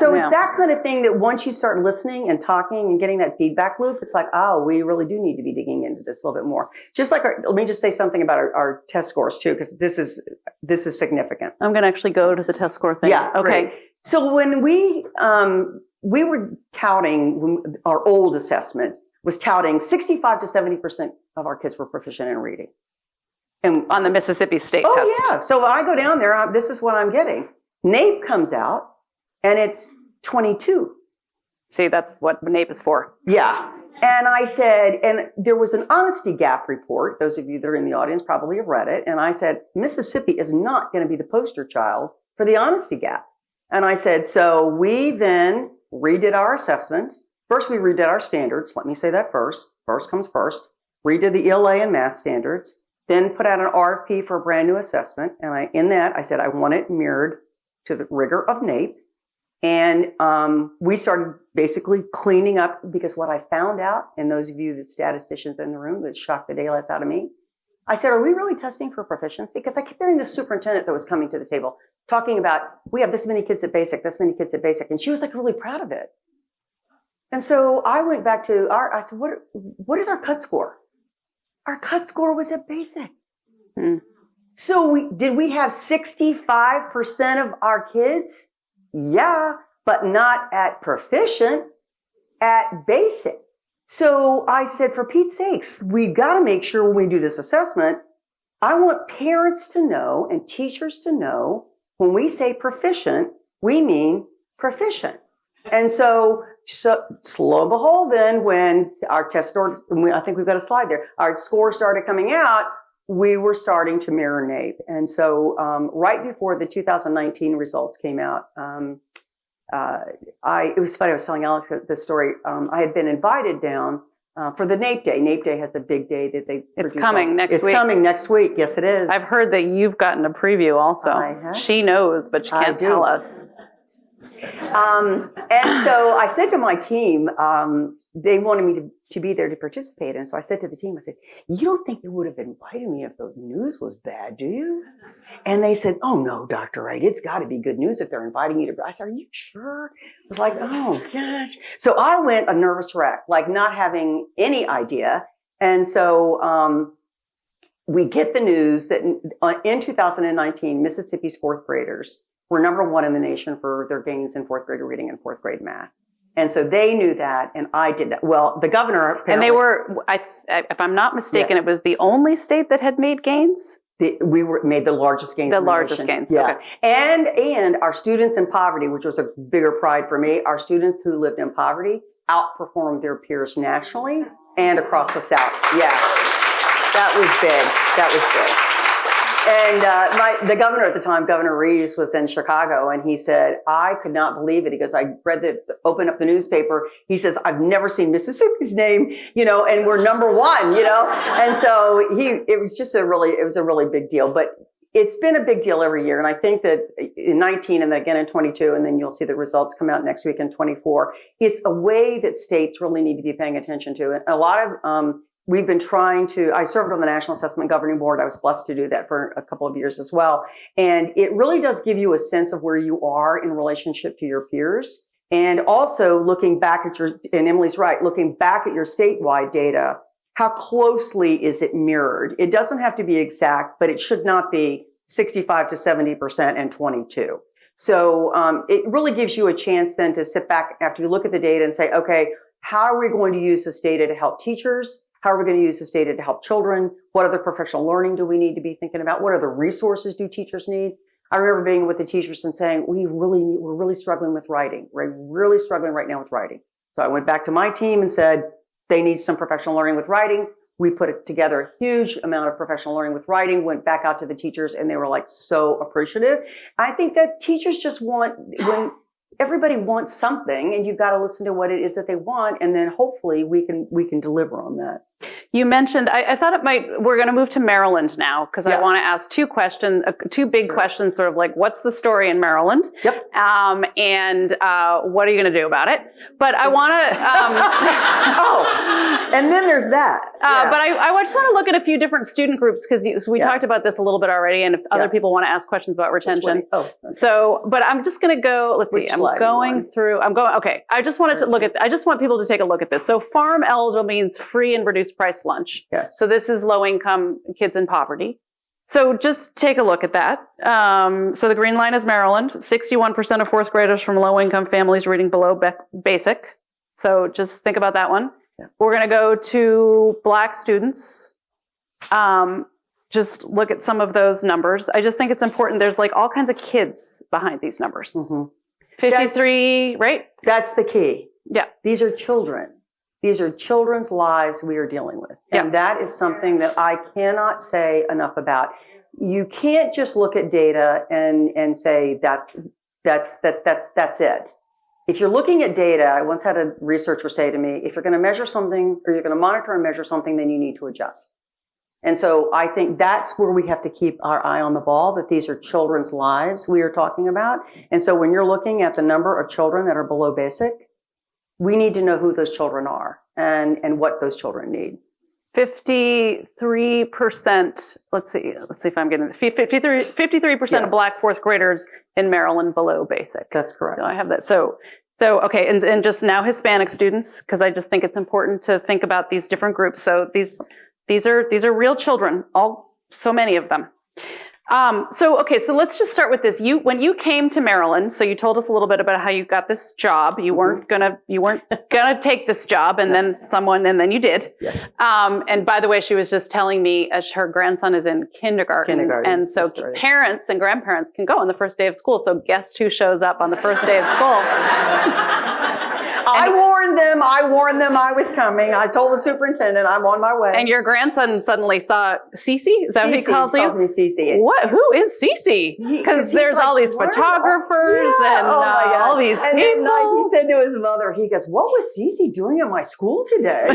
that kind of thing that once you start listening and talking and getting that feedback loop, it's like, oh, we really do need to be digging into this a little bit more. Just like let me just say something about our test scores too, because this is significant. I'm going to actually go to the test score thing. Yeah. Okay. Great. So when we were touting, our old assessment was touting 65 to 70% of our kids were proficient in reading. And on the Mississippi State test. Oh, yeah. So I go down there, this is what I'm getting. NAEP comes out, and it's 22. See, that's what NAEP is for. Yeah. And I said, and there was an honesty gap report. Those of you that are in the audience probably have read it. And I said, Mississippi is not going to be the poster child for the honesty gap. And I said, so we then redid our assessment. First, we redid our standards. Let me say that first. First comes first. Redid the ELA and math standards. Then put out an RFP for a brand new assessment. And I said, I want it mirrored to the rigor of NAEP. And we started basically cleaning up, because what I found out, and those of you that statisticians in the room that shocked the daylights out of me, I said, are we really testing for proficiency? Because I kept hearing the superintendent that was coming to the table talking about, we have this many kids at basic, this many kids at basic. And she was like really proud of it. And so I went back to I said, what is our cut score? Our cut score was at basic. So did we have 65% of our kids? Yeah, but not at proficient, at basic. So I said, for Pete's sakes, we got to make sure when we do this assessment, I want parents to know and teachers to know when we say proficient, we mean proficient. And so slow and behold, then when our test score, I think we've got a slide there, our score started coming out, we were starting to mirror NAEP. And so right before the 2019 results came out, it was funny, I was telling Alex this story. I had been invited down for the NAEP Day. NAEP Day has a big day that they It's coming next week. It's coming next week. Yes, it is. I've heard that you've gotten a preview also. I have. She knows, but she can't tell us. And so I said to my team, they wanted me to be there to participate. And so I said to the team, I said, you don't think they would have invited me if the news was bad, do you? And they said, oh, no, Dr. Wright, it's got to be good news if they're inviting you to. I said, are you sure? I was like, oh, gosh. So I went a nervous wreck, like not having any idea. And so we get the news that in 2019, Mississippi's fourth graders were #1 in the nation for their gains in fourth grade reading and fourth grade math. And so they knew that, and I did not. Well, the governor apparently. And they were, if I'm not mistaken, it was the only state that had made gains? We made the largest gains. The largest gains, yeah. Okay. And our students in poverty, which was a bigger pride for me, our students who lived in poverty outperformed their peers nationally and across the South. Yeah, that was big. That was big. And the governor at the time, Governor Reeves, was in Chicago, and he said, I could not believe it. He goes, I opened up the newspaper. He says, I've never seen Mississippi's name, and we're #1, And so it was a really big deal. But it's been a big deal every year. And I think that in 19 and then again in 22, and then you'll see the results come out next week in 24, it's a way that states really need to be paying attention to. And a lot of, we've been trying to, I served on the National Assessment Governing Board. I was blessed to do that for a couple of years as well. And it really does give you a sense of where you are in relationship to your peers. And also looking back at and Emily's right, looking back at your statewide data, how closely is it mirrored? It doesn't have to be exact, but it should not be 65 to 70% and 22. So it really gives you a chance then to sit back after you look at the data and say, okay, how are we going to use this data to help teachers? How are we going to use this data to help children? What other professional learning do we need to be thinking about? What other resources do teachers need? I remember being with the teachers and saying, we're really struggling with writing. We're really struggling right now with writing. So I went back to my team and said, they need some professional learning with writing. We put together a huge amount of professional learning with writing, went back out to the teachers, and they were like so appreciative. I think that teachers just want, when everybody wants something, and you've got to listen to what it is that they want, and then hopefully we can deliver on that. You mentioned, I thought we're going to move to Maryland now, because I want to ask two big questions, sort of like, what's the story in Maryland? Yep. And what are you going to do about it? But I want to, and then there's that. But I just want to look at a few different student groups, because we talked about this a little bit already, and if other people want to ask questions about retention. So, but I'm just going to go, let's see, okay. I just want people to take a look at this. So farm eligible means free and reduced price lunch. Yes. So this is low income kids in poverty. So just take a look at that. So the green line is Maryland. 61% of fourth graders from low income families reading below basic. So just think about that one. Yeah. We're going to go to Black students. Just look at some of those numbers. I just think it's important. There's like all kinds of kids behind these numbers. Mm-hmm. 53, right? That's the key. Yeah. These are children. These are children's lives we are dealing with. And that is something that I cannot say enough about. You can't just look at data and say that's it. If you're looking at data, I once had a researcher say to me, if you're going to measure something or you're going to monitor and measure something, then you need to adjust. And so I think that's where we have to keep our eye on the ball, that these are children's lives we are talking about. And so when you're looking at the number of children that are below basic, we need to know who those children are and what those children need. 53%, let's see if I'm getting it. 53% of Black fourth graders in Maryland below basic. That's correct. I have that. So okay, and just now Hispanic students, because I just think it's important to think about these different groups. So these are real children, so many of them. So let's just start with this. When you came to Maryland, so you told us a little bit about how you got this job. You weren't gonna take this job, and then you did. Yes. And by the way, she was just telling me her grandson is in kindergarten. And so parents and grandparents can go on the first day of school. So guess who shows up on the first day of school? I warned them I was coming. I told the superintendent I'm on my way. And your grandson suddenly saw Cece? Is that what he calls you? He calls me Cece. What? Who is Cece? Because there's all these photographers and all these people. And that night he said to his mother, he goes, what was Cece doing at my school today?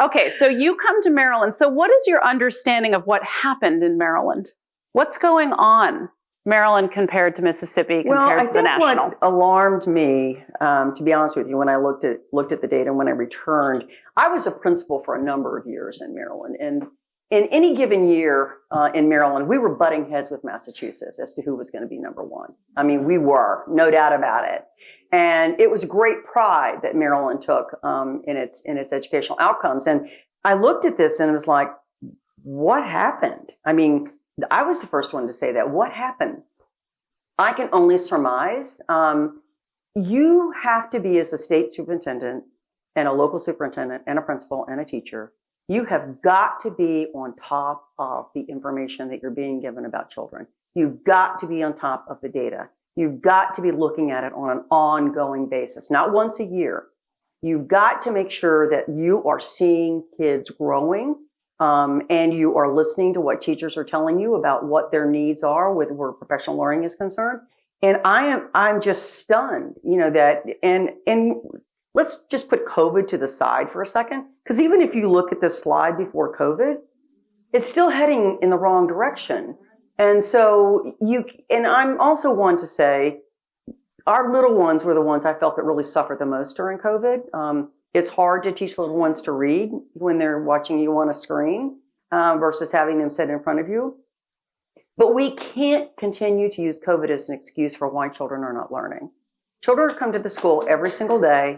Okay, so you come to Maryland. So what is your understanding of what happened in Maryland? What's going on? Maryland compared to Mississippi compared to the national? Well, I think what alarmed me, to be honest with you, when I looked at the data and when I returned, I was a principal for a number of years in Maryland. And in any given year in Maryland, we were butting heads with Massachusetts as to who was going to be number one. I mean, we were, no doubt about it. And it was great pride that Maryland took in its educational outcomes. And I looked at this and it was like, what happened? I mean, I was the first one to say that. What happened? I can only surmise. You have to be, as a state superintendent and a local superintendent and a principal and a teacher, you have got to be on top of the information that you're being given about children. You've got to be on top of the data. You've got to be looking at it on an ongoing basis, not once a year. You've got to make sure that you are seeing kids growing. And you are listening to what teachers are telling you about what their needs are where professional learning is concerned. And I'm just stunned, that, and let's just put COVID to the side for a second. Because even if you look at this slide before COVID, it's still heading in the wrong direction. And so and I'm also one to say, our little ones were the ones I felt that really suffered the most during COVID. It's hard to teach little ones to read when they're watching you on a screen versus having them sit in front of you. But we can't continue to use COVID as an excuse for why children are not learning. Children come to the school every single day.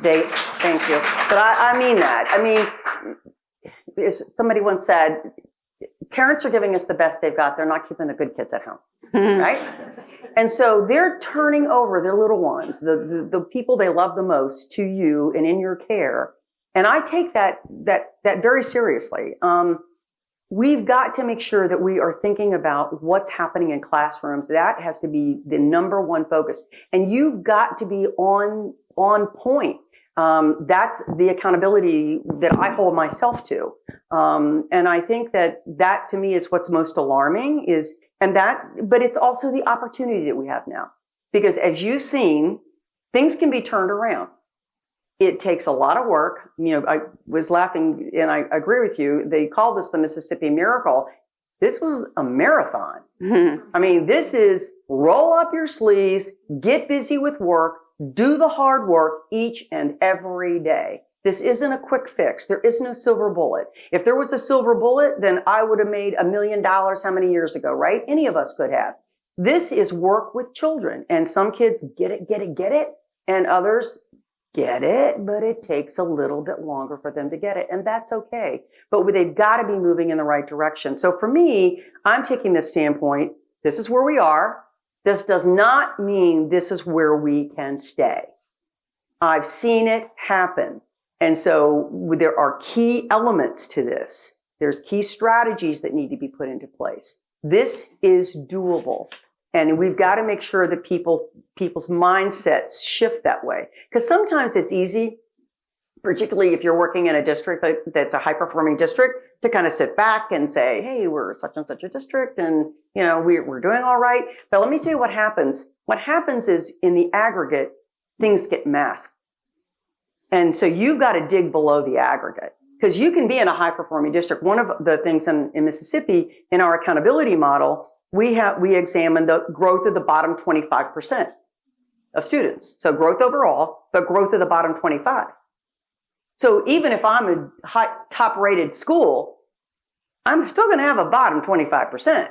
Thank you. But I mean that. I mean, as somebody once said, parents are giving us the best they've got. They're not keeping the good kids at home, right? And so they're turning over their little ones, the people they love the most, to you and in your care. And I take that very seriously. We've got to make sure that we are thinking about what's happening in classrooms. That has to be the number one focus. And you've got to be on point. That's the accountability that I hold myself to. And I think that to me is what's most alarming but it's also the opportunity that we have now. Because as you've seen, things can be turned around. It takes a lot of work. I was laughing, and I agree with you. They call this the Mississippi Miracle. This was a marathon. Mm-hmm. I mean, this is roll up your sleeves, get busy with work, do the hard work each and every day. This isn't a quick fix. There is no silver bullet. If there was a silver bullet, then I would have made $1 million how many years ago, right? Any of us could have. This is work with children. And some kids get it, and others get it, but it takes a little bit longer for them to get it, and that's okay. But they've got to be moving in the right direction. So for me, I'm taking this standpoint. This is where we are. This does not mean this is where we can stay. I've seen it happen. And so there are key elements to this. There's key strategies that need to be put into place. This is doable. And we've got to make sure that people's mindsets shift that way. Because sometimes it's easy, particularly if you're working in a district that's a high-performing district, to kind of sit back and say, hey, we're such and such a district, and we're doing all right. But let me tell you what happens. What happens is, in the aggregate, things get masked. And so you've got to dig below the aggregate. Because you can be in a high-performing district. One of the things in Mississippi, in our accountability model, we examine the growth of the bottom 25% of students. So growth overall, but growth of the bottom 25. So even if I'm a top-rated school, I'm still going to have a bottom 25%.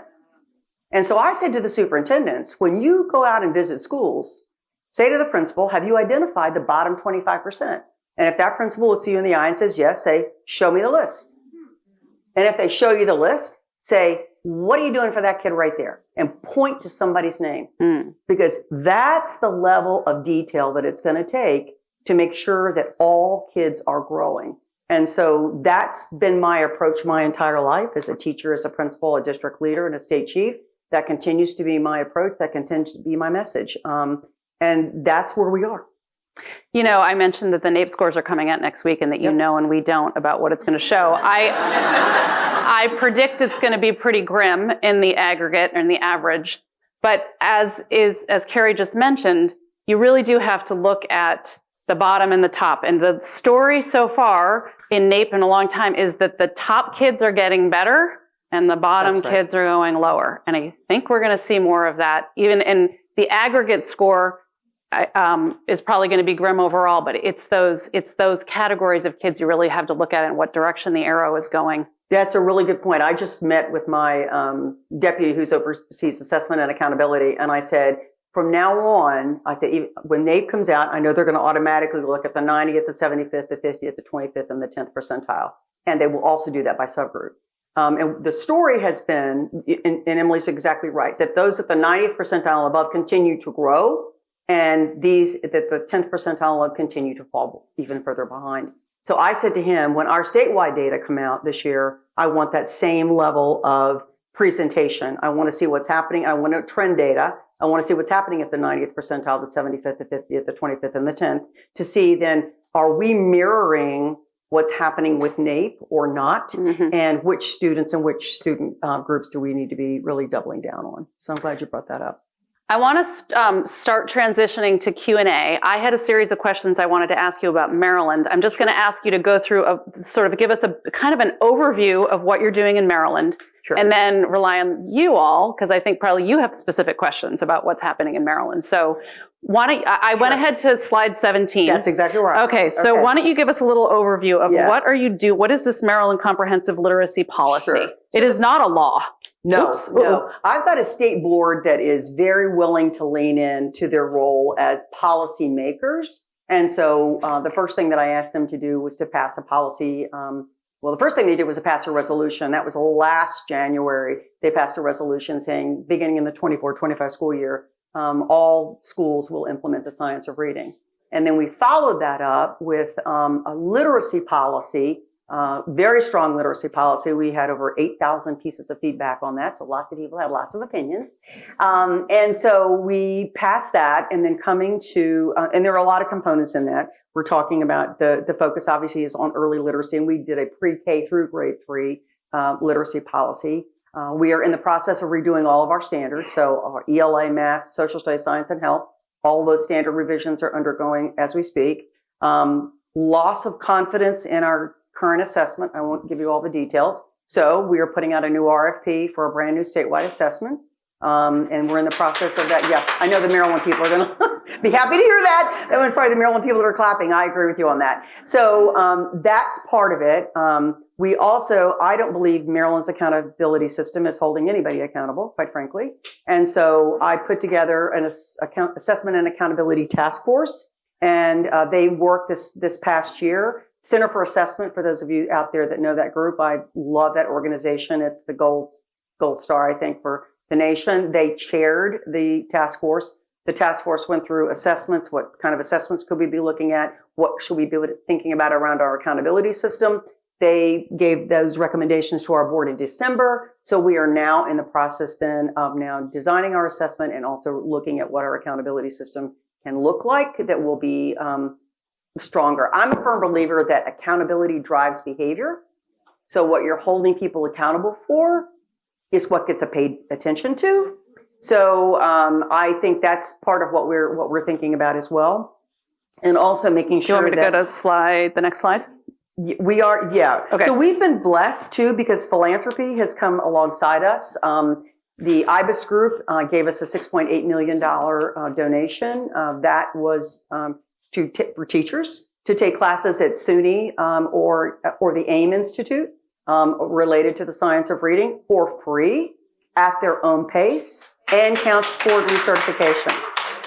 And so I said to the superintendents, when you go out and visit schools, say to the principal, have you identified the bottom 25%? And if that principal looks you in the eye and says yes, say, show me the list. And if they show you the list, say, what are you doing for that kid right there? And point to somebody's name. Because that's the level of detail that it's going to take to make sure that all kids are growing. And so that's been my approach my entire life as a teacher, as a principal, a district leader, and a state chief. That continues to be my approach. That continues to be my message. And that's where we are. I mentioned that the NAEP scores are coming out next week and that you know and we don't about what it's going to show. I predict it's going to be pretty grim in the aggregate and the average. But as Carey just mentioned, you really do have to look at the bottom and the top. And the story so far in NAEP in a long time is that the top kids are getting better and the bottom kids are going lower. And I think we're going to see more of that. Even in the aggregate score is probably going to be grim overall, but it's those categories of kids you really have to look at and what direction the arrow is going. That's a really good point. I just met with my deputy who oversees assessment and accountability, and I said, from now on, when NAEP comes out, I know they're going to automatically look at the 90th, the 75th, the 50th, the 25th, and the 10th percentile. And they will also do that by subgroup. And the story has been, and Emily's exactly right, that those at the 90th percentile and above continue to grow, and that the 10th percentile will continue to fall even further behind. So I said to him, when our statewide data come out this year, I want that same level of presentation. I want to see what's happening. I want to trend data. I want to see what's happening at the 90th percentile, the 75th, the 50th, the 25th, and the 10th, to see then, are we mirroring what's happening with NAEP or not? Mm-hmm. And which students and which student groups do we need to be really doubling down on? So I'm glad you brought that up. I want to start transitioning to Q&A. I had a series of questions I wanted to ask you about Maryland. I'm just going to ask you to go through give us a kind of an overview of what you're doing in Maryland, and then rely on you all, because I think probably you have specific questions about what's happening in Maryland. So I went ahead to slide 17. That's exactly right. Okay, so why don't you give us a little overview of what is this Maryland Comprehensive Literacy Policy? Sure. It is not a law. No. I've got a state board that is very willing to lean into their role as policy makers. And so the first thing that I asked them to do was to pass a policy. The first thing they did was to pass a resolution. That was last January. They passed a resolution saying, beginning in the 24-25 school year, all schools will implement the science of reading. And then we followed that up with a literacy policy. Very strong literacy policy. We had over 8,000 pieces of feedback on that. So lots of people have lots of opinions. And so we passed that, and then and there are a lot of components in that. We're talking about the focus obviously is on early literacy, and we did a pre-K through grade 3 literacy policy. We are in the process of redoing all of our standards. So our ELA, math, social studies, science, and health, all of those standard revisions are undergoing as we speak. Loss of confidence in our current assessment. I won't give you all the details. So we are putting out a new RFP for a brand new statewide assessment. And we're in the process of that. Yeah, I know the Maryland people are going to be happy to hear that. That was probably the Maryland people that are clapping. I agree with you on that. So that's part of it. I don't believe Maryland's accountability system is holding anybody accountable, quite frankly. And so I put together an assessment and accountability task force, and they worked this past year. Center for Assessment, for those of you out there that know that group, I love that organization. It's the gold star, I think, for the nation. They chaired the task force. The task force went through assessments. What kind of assessments could we be looking at? What should we be thinking about around our accountability system? They gave those recommendations to our board in December. So we are now in the process then of now designing our assessment and also looking at what our accountability system can look like that will be stronger. I'm a firm believer that accountability drives behavior. So what you're holding people accountable for is what gets paid attention to. So I think that's part of what we're thinking about as well, and also making sure. Do you want me to go to the next slide? We are, yeah. Okay. So we've been blessed too because philanthropy has come alongside us. The Ibis Group gave us a $6.8 million donation. That was for teachers to take classes at SUNY or the AIM Institute related to the science of reading for free at their own pace and counts toward recertification.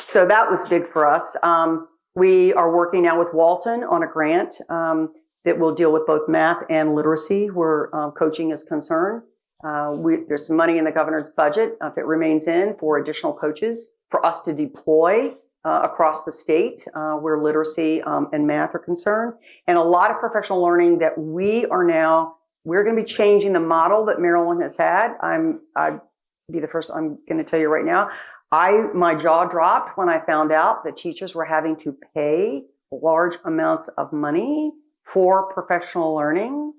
So that was big for us. We are working now with Walton on a grant that will deal with both math and literacy where coaching is concerned. There's some money in the governor's budget, if it remains in, for additional coaches for us to deploy across the state where literacy and math are concerned. And a lot of professional learning that we're going to be changing the model that Maryland has had. I'd be the first, I'm going to tell you right now, my jaw dropped when I found out that teachers were having to pay large amounts of money for professional learning.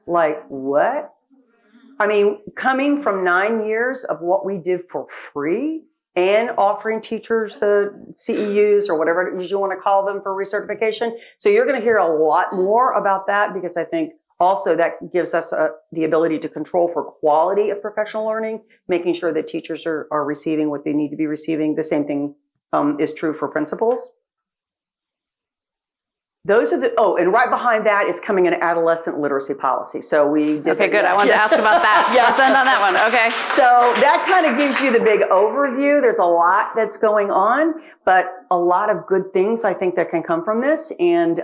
Like, what? I mean, coming from 9 years of what we did for free and offering teachers the CEUs or whatever it is you want to call them for recertification. So you're going to hear a lot more about that because I think also that gives us the ability to control for quality of professional learning, making sure that teachers are receiving what they need to be receiving. The same thing is true for principals. Those are and right behind that is coming an adolescent literacy policy. So we did Okay, good. I wanted to ask about that. Yeah. Let's end on that one. Okay. So that kind of gives you the big overview. There's a lot that's going on, but a lot of good things I think that can come from this. And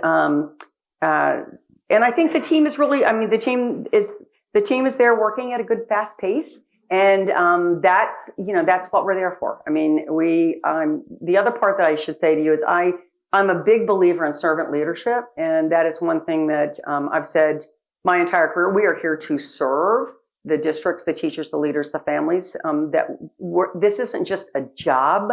I think the team is really, the team is there working at a good fast pace. And that's what we're there for. The other part that I should say to you is I'm a big believer in servant leadership, and that is one thing that I've said my entire career. We are here to serve the districts, the teachers, the leaders, the families. This isn't just a job.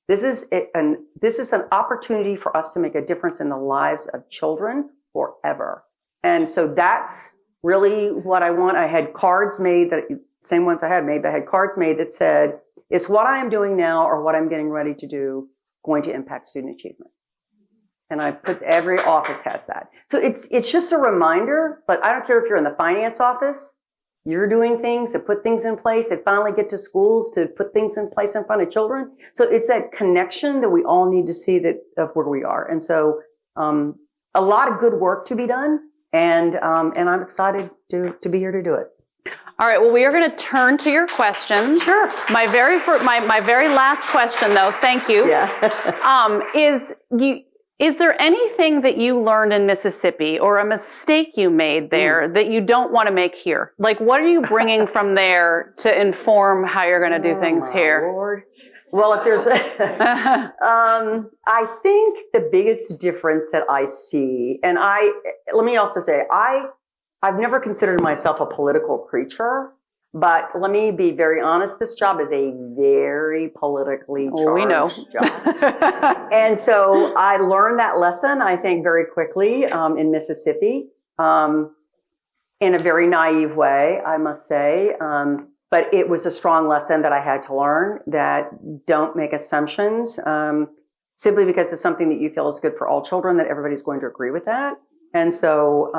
This is an opportunity for us to make a difference in the lives of children forever. And so that's really what I want. I had cards made same ones I had made, but I had cards made that said, is what I am doing now or what I'm getting ready to do going to impact student achievement? And every office has that. So it's just a reminder, but I don't care if you're in the finance office, you're doing things to put things in place that finally get to schools to put things in place in front of children. So it's that connection that we all need to see of where we are. And so, a lot of good work to be done. And I'm excited to be here to do it. All right. Well, we are going to turn to your questions. Sure. My very last question, though, thank you. Yeah. Is there anything that you learned in Mississippi or a mistake you made there that you don't want to make here? Like, what are you bringing from there to inform how you're going to do things here? Lord. Well, if there's, I think the biggest difference that I see, and let me also say, I've never considered myself a political creature, but let me be very honest. This job is a very politically charged job. And so I learned that lesson, I think, very quickly in Mississippi, in a very naive way, I must say. But it was a strong lesson that I had to learn, that don't make assumptions simply because it's something that you feel is good for all children, that everybody's going to agree with that. And so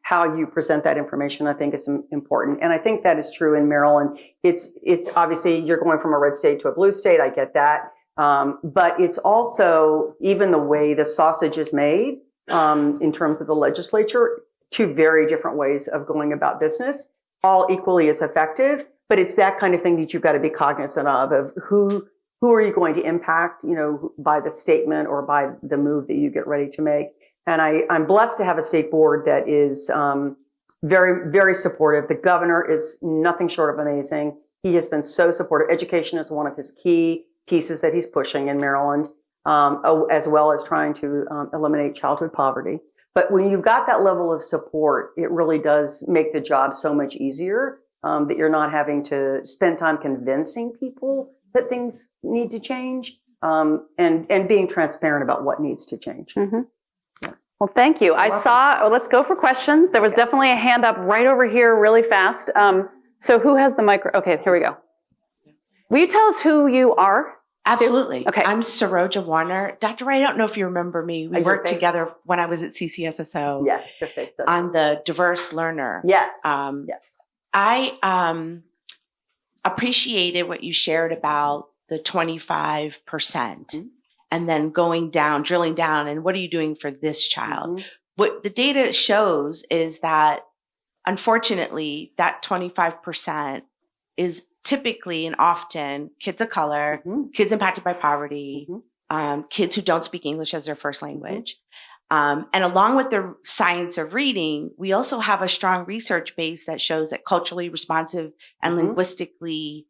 how you present that information, I think, is important. And I think that is true in Maryland. It's obviously you're going from a red state to a blue state. I get that. But it's also even the way the sausage is made in terms of the legislature, two very different ways of going about business, all equally as effective. But it's that kind of thing that you've got to be cognizant of who are you going to impact, by the statement or by the move that you get ready to make. And I'm blessed to have a state board that is very, very supportive. The governor is nothing short of amazing. He has been so supportive. Education is one of his key pieces that he's pushing in Maryland, as well as trying to eliminate childhood poverty. But when you've got that level of support, it really does make the job so much easier, that you're not having to spend time convincing people that things need to change, and being transparent about what needs to change. Mm-hmm. Yeah. Well, thank you. Let's go for questions. There was definitely a hand up right over here really fast. So who has the micro? Okay, here we go. Will you tell us who you are? Absolutely. Okay. I'm Saroja Warner. Dr. Wright, I don't know if you remember me. We worked together when I was at CCSSO. Yes, your face does. On the diverse learner. Yes. Yes. I appreciated what you shared about the 25% and then drilling down, and what are you doing for this child? What the data shows is that, unfortunately, that 25% is typically and often kids of color, kids impacted by poverty, kids who don't speak English as their first language. And along with the science of reading, we also have a strong research base that shows that culturally responsive and linguistically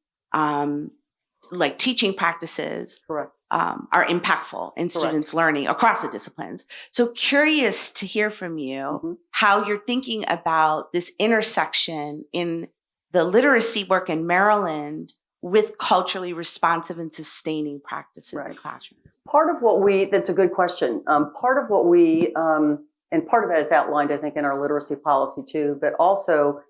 teaching practices are impactful in students' learning across the disciplines. So curious to hear from you how you're thinking about this intersection in the literacy work in Maryland with culturally responsive and sustaining practices in classrooms. Part of what that's a good question. Part of what and part of that is outlined, I think, in our literacy policy too, but also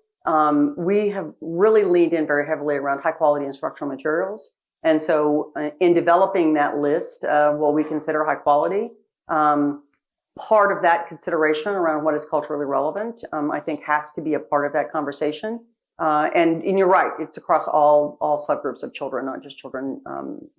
we have really leaned in very heavily around high quality instructional materials. And so in developing that list of what we consider high quality, part of that consideration around what is culturally relevant, I think has to be a part of that conversation. And you're right, it's across all subgroups of children, not just children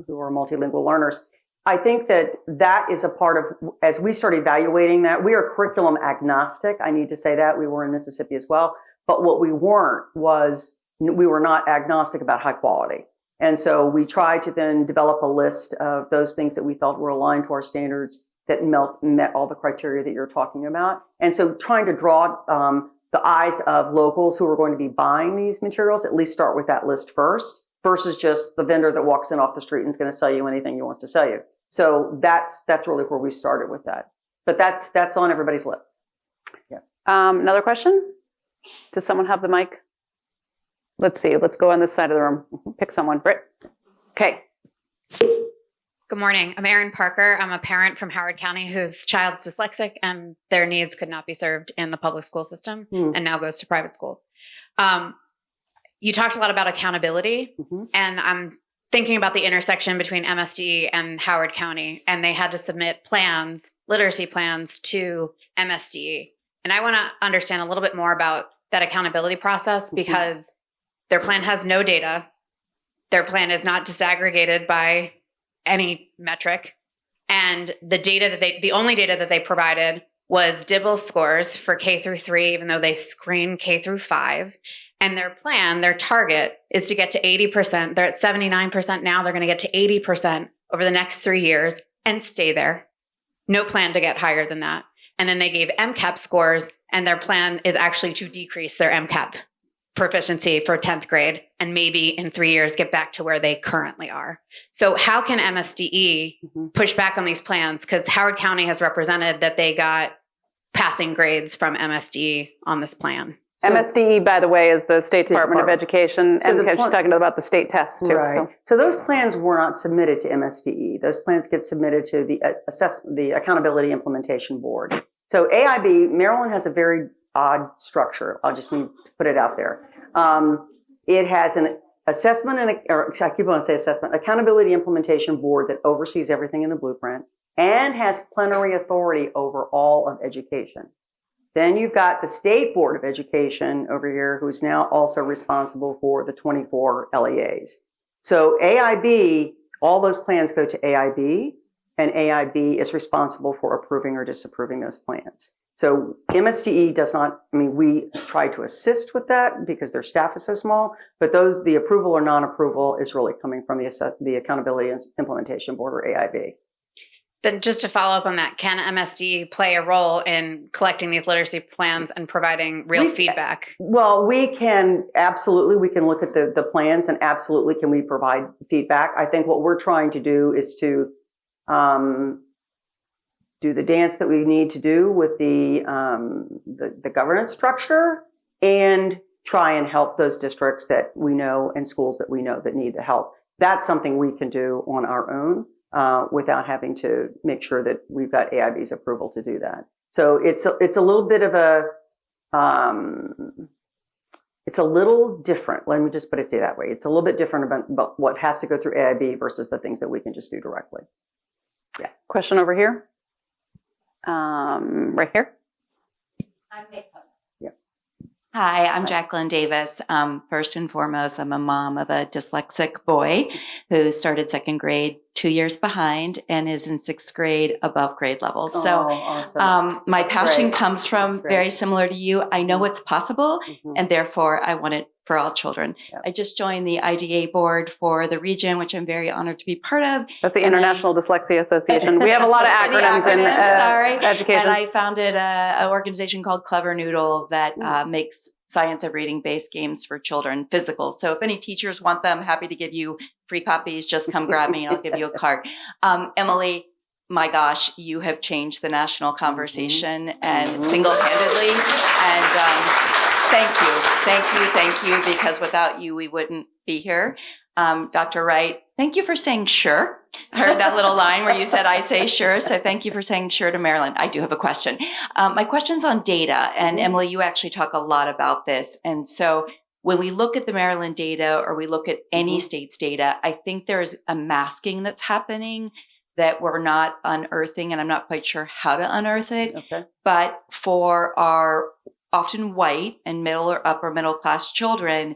who are multilingual learners. I think that is a part of, as we start evaluating that, we are curriculum agnostic. I need to say that. We were in Mississippi as well. But what we weren't was, we were not agnostic about high quality. And so we tried to then develop a list of those things that we felt were aligned to our standards that met all the criteria that you're talking about. And so trying to draw the eyes of locals who are going to be buying these materials, at least start with that list first, versus just the vendor that walks in off the street and is going to sell you anything he wants to sell you. So that's really where we started with that. But that's on everybody's list. Yeah. Another question? Does someone have the mic? Let's see. Let's go on this side of the room. Pick someone. Britt. Okay. Good morning. I'm Erin Parker. I'm a parent from Howard County whose child's dyslexic and their needs could not be served in the public school system and now goes to private school. You talked a lot about accountability, and I'm thinking about the intersection between MSD and Howard County, and they had to submit plans, literacy plans to MSD. And I want to understand a little bit more about that accountability process because their plan has no data. Their plan is not disaggregated by any metric. And the only data that they provided was Dibble scores for K through 3, even though they screen K through 5. And their plan, their target is to get to 80%. They're at 79% now. They're going to get to 80% over the next 3 years and stay there. No plan to get higher than that. And then they gave MCAP scores, and their plan is actually to decrease their MCAP proficiency for 10th grade and maybe in 3 years get back to where they currently are. So how can MSDE push back on these plans? Because Howard County has represented that they got passing grades from MSDE on this plan. So, MSDE, by the way, is the State Department of Education, so and she's talking about the state tests too. Right. So those plans were not submitted to MSDE. Those plans get submitted to the Accountability Implementation Board. So AIB, Maryland has a very odd structure. I'll just need to put it out there. It has an assessment I keep on saying assessment, Accountability Implementation Board that oversees everything in the blueprint and has plenary authority over all of education. Then you've got the State Board of Education over here, who's now also responsible for the 24 LEAs. So AIB, all those plans go to AIB, and AIB is responsible for approving or disapproving those plans. So MSDE does not, we try to assist with that because their staff is so small, but the approval or non-approval is really coming from the Accountability Implementation Board, or AIB. Then just to follow up on that, can MSD play a role in collecting these literacy plans and providing real feedback? Well, we can look at the plans and absolutely can we provide feedback. I think what we're trying to do is to do the dance that we need to do with the governance structure and try and help those districts that we know and schools that we know that need the help. That's something we can do on our own. Without having to make sure that we've got AIB's approval to do that. So it's a little bit of it's a little different. Let me just put it that way. It's a little bit different about what has to go through AIB versus the things that we can just do directly. Yeah. Question over here. Right here. Hi, I'm Jacqueline Davis. First and foremost, I'm a mom of a dyslexic boy who started second grade 2 years behind and is in sixth grade above grade level. So awesome. My passion great. comes from very similar to you. I know what's possible, and therefore I want it for all children. Yep. I just joined the IDA board for the region, which I'm very honored to be part of. That's the International Dyslexia Association. We have a lot of acronyms in education. And I founded an organization called Clever Noodle that makes science of reading-based games for children, physical. So if any teachers want them, happy to give you free copies. Just come grab me and I'll give you a card. Emily, my gosh, you have changed the national conversation and single-handedly. And thank you, because without you, we wouldn't be here. Dr. Wright, thank you for saying sure. I heard that little line where you said, I say sure. So thank you for saying sure to Maryland. I do have a question. My question's on data. And Emily, you actually talk a lot about this. And so when we look at the Maryland data or we look at any state's data, I think there's a masking that's happening that we're not unearthing. And I'm not quite sure how to unearth it. Okay. But for our often white and middle or upper middle class children,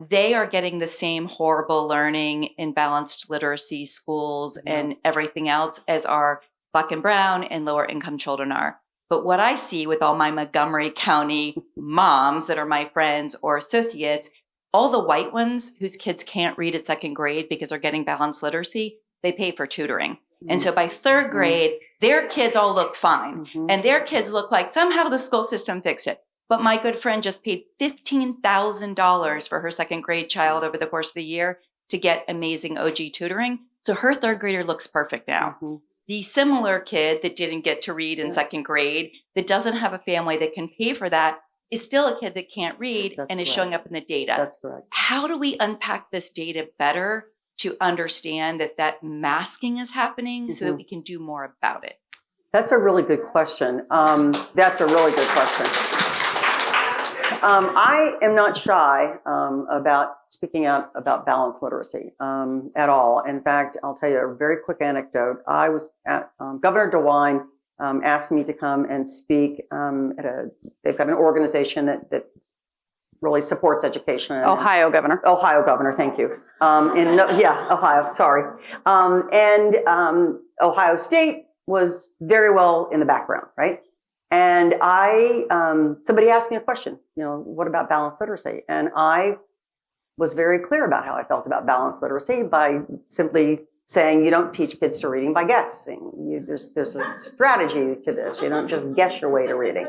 they are getting the same horrible learning in balanced literacy schools and everything else as our Black and brown and lower income children are. But what I see with all my Montgomery County moms that are my friends or associates, all the white ones whose kids can't read at second grade because they're getting balanced literacy, they pay for tutoring. And so by third grade, their kids all look fine. And their kids look like somehow the school system fixed it. But my good friend just paid $15,000 for her second grade child over the course of the year to get amazing OG tutoring. So her third grader looks perfect now. The similar kid that didn't get to read in second grade, that doesn't have a family that can pay for that, is still a kid that can't read and is showing up in the data. That's correct. How do we unpack this data better to understand that masking is happening so that we can do more about it? That's a really good question. I am not shy about speaking out about balanced literacy at all. In fact, I'll tell you a very quick anecdote. I was at Governor DeWine asked me to come and speak they've got an organization that really supports education. Ohio governor. Ohio governor, thank you. Ohio, sorry. And Ohio State was very well in the background, right? And somebody asked me a question, what about balanced literacy? And I was very clear about how I felt about balanced literacy by simply saying you don't teach kids to reading by guessing. There's a strategy to this. You don't just guess your way to reading.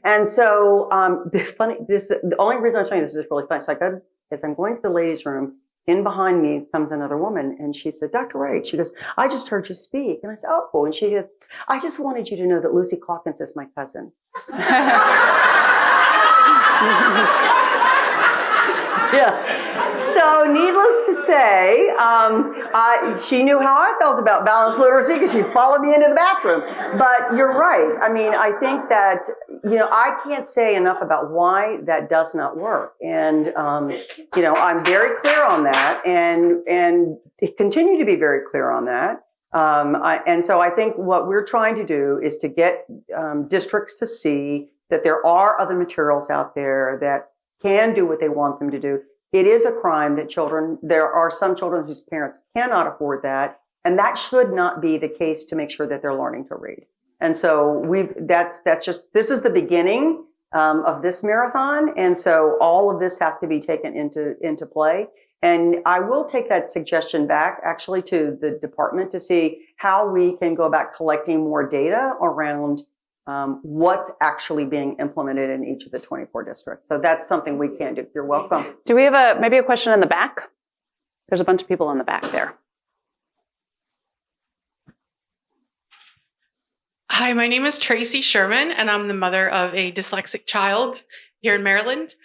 And so the only reason I'm showing you this is really funny. So I'm going to the ladies' room. In behind me comes another woman, and she said, Dr. Wright, she goes, I just heard you speak. And I said, oh, and she goes, I just wanted you to know that Lucy Calkins is my cousin. Yeah. So needless to say, she knew how I felt about balanced literacy because she followed me into the bathroom. But you're right. I mean, I think that, I can't say enough about why that does not work. And, I'm very clear on that and continue to be very clear on that. And so I think what we're trying to do is to get districts to see that there are other materials out there that can do what they want them to do. It is a crime that there are some children whose parents cannot afford that, and that should not be the case to make sure that they're learning to read. And so this is the beginning of this marathon, and so all of this has to be taken into play. And I will take that suggestion back actually to the department to see how we can go about collecting more data around what's actually being implemented in each of the 24 districts. So that's something we can do. You're welcome. Do we have maybe a question in the back? There's a bunch of people in the back there. Hi, my name is Tracy Sherman, and I'm the mother of a dyslexic child here in Maryland.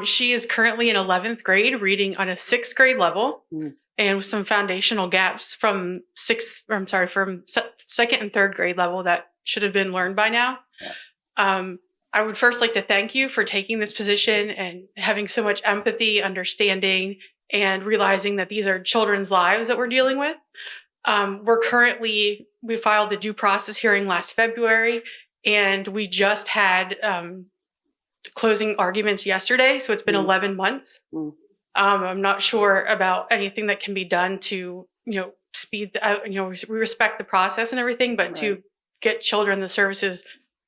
She is currently in 11th grade, reading on a 6th grade level, and with some foundational gaps from second and third grade level that should have been learned by now. Yeah. I would first like to thank you for taking this position and having so much empathy, understanding, and realizing that these are children's lives that we're dealing with. We filed the due process hearing last February, and we just had closing arguments yesterday. So it's been 11 months. I'm not sure about anything that can be done to, speed, we respect the process and everything, but to get children the services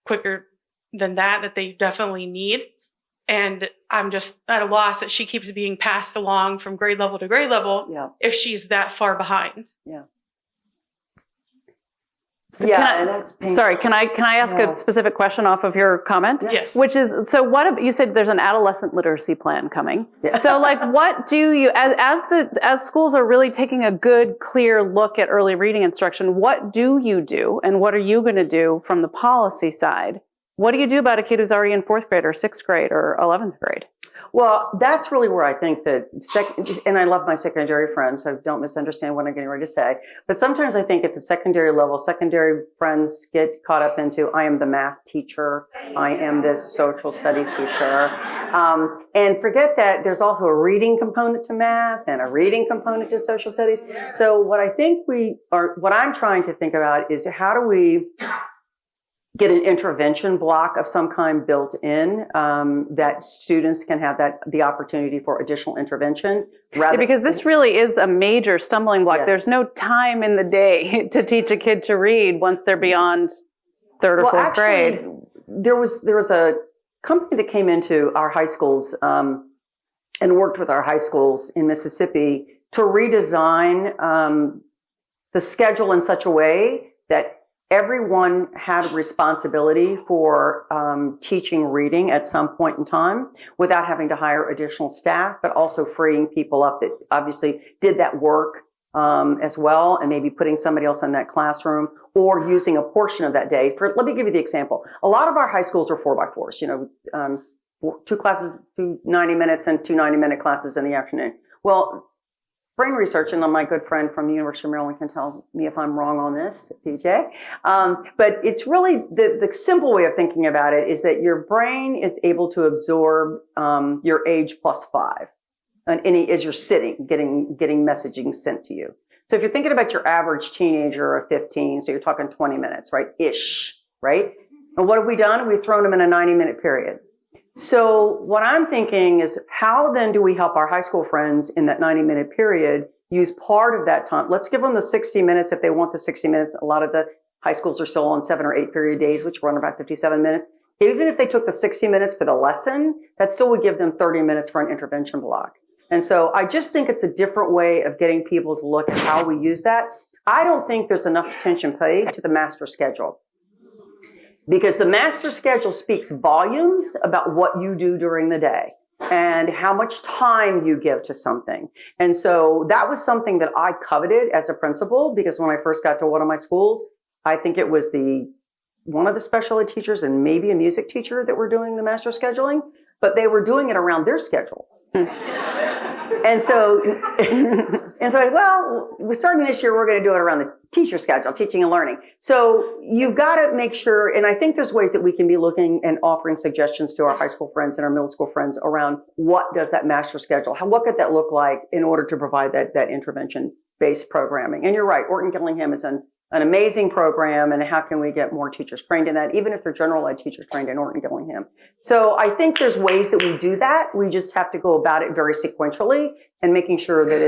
quicker than that they definitely need. And I'm just at a loss that she keeps being passed along from grade level to grade level if she's that far behind. Yeah. So can I ask a specific question off of your comment? Yes. Which is, so you said there's an adolescent literacy plan coming. Yeah. So what do you, as schools are really taking a good, clear look at early reading instruction, what do you do and what are you going to do from the policy side? What do you do about a kid who's already in 4th grade or 6th grade or 11th grade? Well, that's really where I think that, and I love my secondary friends, so don't misunderstand what I'm getting ready to say. But sometimes I think at the secondary level, secondary friends get caught up into, I am the math teacher, I am the social studies teacher, and forget that there's also a reading component to math and a reading component to social studies. So what I'm trying to think about is how do we get an intervention block of some kind built in that students can have the opportunity for additional intervention. Because this really is a major stumbling block. Yes. There's no time in the day to teach a kid to read once they're beyond 3rd or 4th grade. There was a company that came into our high schools and worked with our high schools in Mississippi to redesign the schedule in such a way that everyone had a responsibility for teaching reading at some point in time without having to hire additional staff, but also freeing people up that obviously did that work as well, and maybe putting somebody else in that classroom or using a portion of that day. Let me give you the example. A lot of our high schools are 4x4s, 2 classes, 2 90 minutes and 2 90-minute classes in the afternoon. Well, brain research, and my good friend from the University of Maryland can tell me if I'm wrong on this, DJ. But it's really the simple way of thinking about it is that your brain is able to absorb your age plus 5, and as you're sitting, getting messaging sent to you. So if you're thinking about your average teenager of 15, so you're talking 20 minutes, right? Ish, right? And what have we done? We've thrown them in a 90-minute period. So what I'm thinking is, how then do we help our high school friends in that 90-minute period use part of that time? Let's give them the 60 minutes if they want the 60 minutes. A lot of the high schools are still on 7 or 8 period days, which run about 57 minutes. Even if they took the 60 minutes for the lesson, that still would give them 30 minutes for an intervention block. And so I just think it's a different way of getting people to look at how we use that. I don't think there's enough attention paid to the master schedule, because the master schedule speaks volumes about what you do during the day and how much time you give to something. And so that was something that I coveted as a principal, because when I first got to one of my schools, I think it was one of the special ed teachers and maybe a music teacher that were doing the master scheduling, but they were doing it around their schedule. And so, well, we're starting this year, we're going to do it around the teacher schedule, teaching and learning. So you've got to make sure, and I think there's ways that we can be looking and offering suggestions to our high school friends and our middle school friends around what does that master schedule, what could that look like in order to provide that intervention-based programming. And you're right, Orton Gillingham is an amazing program, and how can we get more teachers trained in that, even if they're general ed teachers trained in Orton Gillingham. So I think there's ways that we do that. We just have to go about it very sequentially and making sure that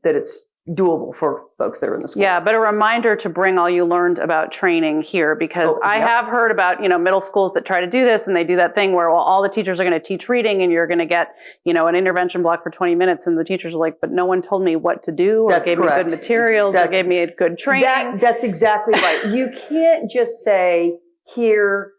it's doable for folks that are in the schools. Yeah, but a reminder to bring all you learned about training here, because I have heard about, middle schools that try to do this, and they do that thing where, well, all the teachers are going to teach reading and you're going to get, an intervention block for 20 minutes. And the teachers are like, but no one told me what to do, or That's gave correct. me good materials, or gave me a good training. That's exactly right. You can't just say, here,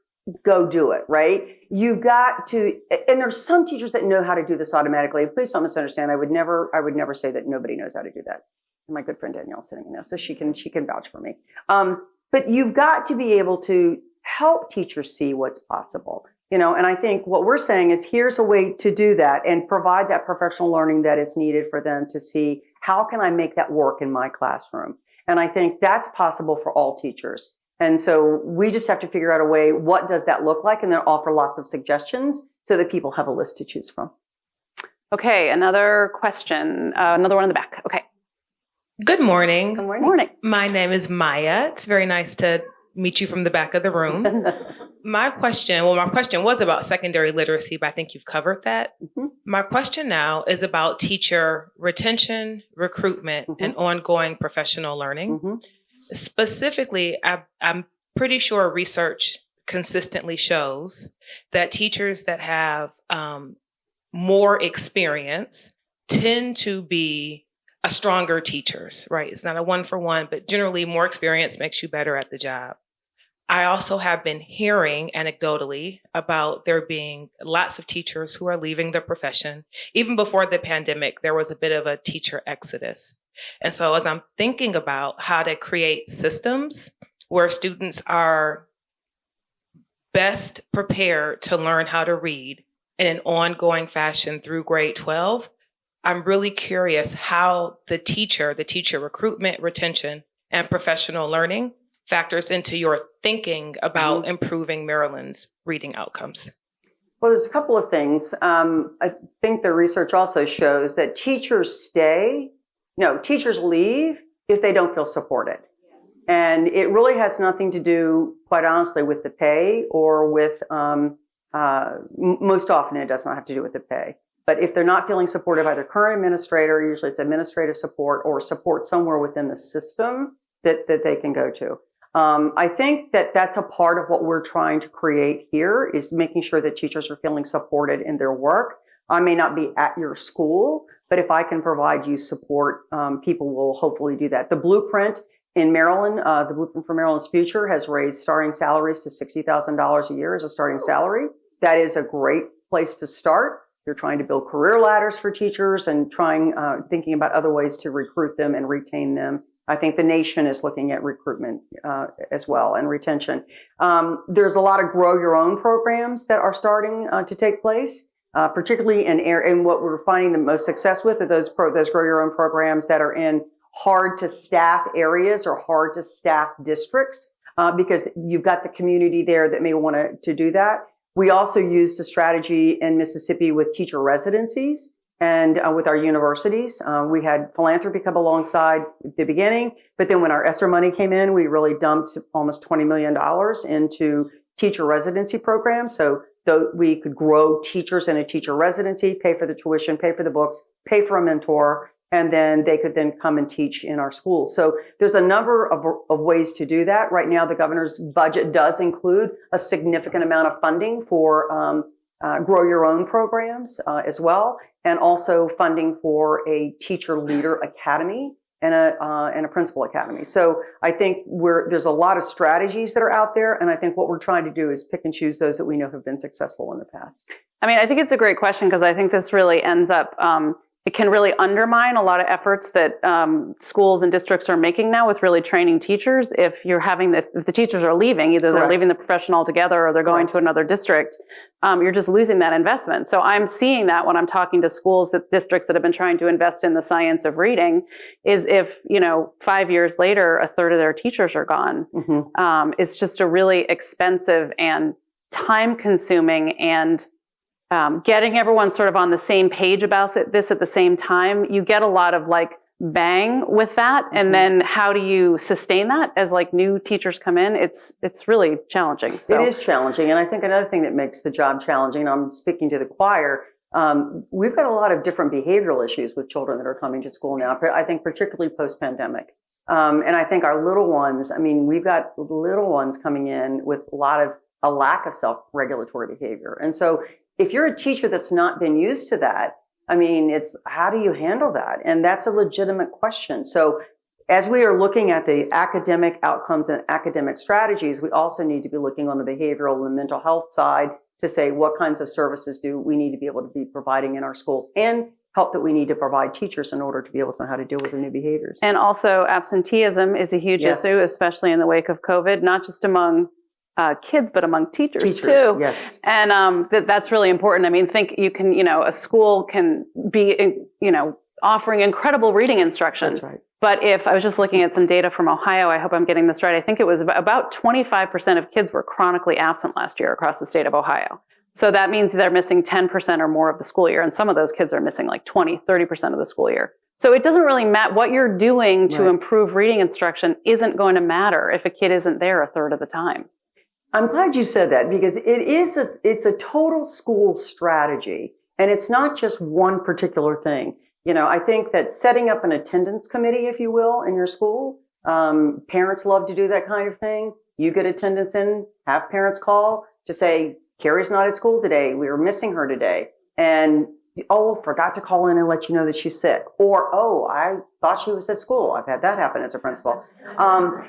go do it, right? You got to, and there's some teachers that know how to do this automatically. Please don't misunderstand. I would never say that nobody knows how to do that. My good friend Danielle's sitting in there, so she can vouch for me. But you've got to be able to help teachers see what's possible, and I think what we're saying is, here's a way to do that and provide that professional learning that is needed for them to see, how can I make that work in my classroom? And I think that's possible for all teachers. And so we just have to figure out a way, what does that look like, and then offer lots of suggestions so that people have a list to choose from. Okay, another question, another one in the back. Okay. Good morning. Good morning. Morning. My name is Maya. It's very nice to meet you from the back of the room. My question was about secondary literacy, but I think you've covered that. Mm-hmm. My question now is about teacher retention, recruitment, and ongoing professional learning. Mm-hmm. Specifically, I'm pretty sure research consistently shows that teachers that have more experience tend to be stronger teachers, right? It's not a 1-for-1, but generally more experience makes you better at the job. I also have been hearing anecdotally about there being lots of teachers who are leaving the profession. Even before the pandemic, there was a bit of a teacher exodus. And so as I'm thinking about how to create systems where students are best prepared to learn how to read in an ongoing fashion through grade 12, I'm really curious how the teacher recruitment, retention, and professional learning factors into your thinking about improving Maryland's reading outcomes. Well, there's a couple of things. I think the research also shows that teachers leave if they don't feel supported. And it really has nothing to do, quite honestly, with the pay or with, most often it does not have to do with the pay. But if they're not feeling supported by their current administrator, usually it's administrative support or support somewhere within the system that they can go to. I think that's a part of what we're trying to create here, is making sure that teachers are feeling supported in their work. I may not be at your school, but if I can provide you support, people will hopefully do that. The blueprint in Maryland, the Blueprint for Maryland's Future, has raised starting salaries to $60,000 a year as a starting salary. That is a great place to start. You're trying to build career ladders for teachers and thinking about other ways to recruit them and retain them. I think the nation is looking at recruitment as well, and retention. There's a lot of grow your own programs that are starting to take place. particularly in what we're finding the most success with are those Grow Your Own programs that are in hard to staff areas or hard to staff districts, because you've got the community there that may want to do that. We also used a strategy in Mississippi with teacher residencies and with our universities. We had philanthropy come alongside at the beginning, but then when our ESSER money came in, we really dumped almost $20 million into teacher residency programs. So we could grow teachers in a teacher residency, pay for the tuition, pay for the books, pay for a mentor, and then they could then come and teach in our schools. So there's a number of ways to do that. Right now, the governor's budget does include a significant amount of funding for Grow Your Own programs as well, and also funding for a teacher leader academy and a principal academy. So I think there's a lot of strategies that are out there, and I think what we're trying to do is pick and choose those that we know have been successful in the past. I mean, I think it's a great question because I think this really ends up, it can really undermine a lot of efforts that schools and districts are making now with really training teachers. If the teachers are leaving, either they're leaving the profession altogether or they're going to another district, you're just losing that investment. So I'm seeing that when I'm talking to districts that have been trying to invest in the science of reading, is if, 5 years later, a third of their teachers are gone, it's just a really expensive and time consuming and getting everyone sort of on the same page about this at the same time. You get a lot of bang with that. And then how do you sustain that as new teachers come in? It's really challenging. So it is challenging. And I think another thing that makes the job challenging, and I'm speaking to the choir, we've got a lot of different behavioral issues with children that are coming to school now, I think particularly post-pandemic. And I think our little ones, we've got little ones coming in with a lack of self-regulatory behavior. And so if you're a teacher that's not been used to that, it's how do you handle that? And that's a legitimate question. So as we are looking at the academic outcomes and academic strategies, we also need to be looking on the behavioral and mental health side to say what kinds of services do we need to be able to be providing in our schools, and help that we need to provide teachers in order to be able to know how to deal with the new behaviors. And also absenteeism is a huge issue, especially in the wake of COVID, not just among kids, but among teachers too. Yes. And that's really important. Think you can, a school can be, offering incredible reading instruction. That's right. But if I was just looking at some data from Ohio, I hope I'm getting this right. I think it was about 25% of kids were chronically absent last year across the state of Ohio. So that means they're missing 10% or more of the school year. And some of those kids are missing 20, 30% of the school year. So it doesn't really matter what you're doing to improve reading instruction isn't going to matter if a kid isn't there a third of the time. I'm glad you said that, because it's a total school strategy, and it's not just one particular thing. I think that setting up an attendance committee, if you will, in your school, parents love to do that kind of thing. You get attendance in, have parents call to say, Carey's not at school today. We were missing her today. And forgot to call in and let you know that she's sick. Or, I thought she was at school. I've had that happen as a principal.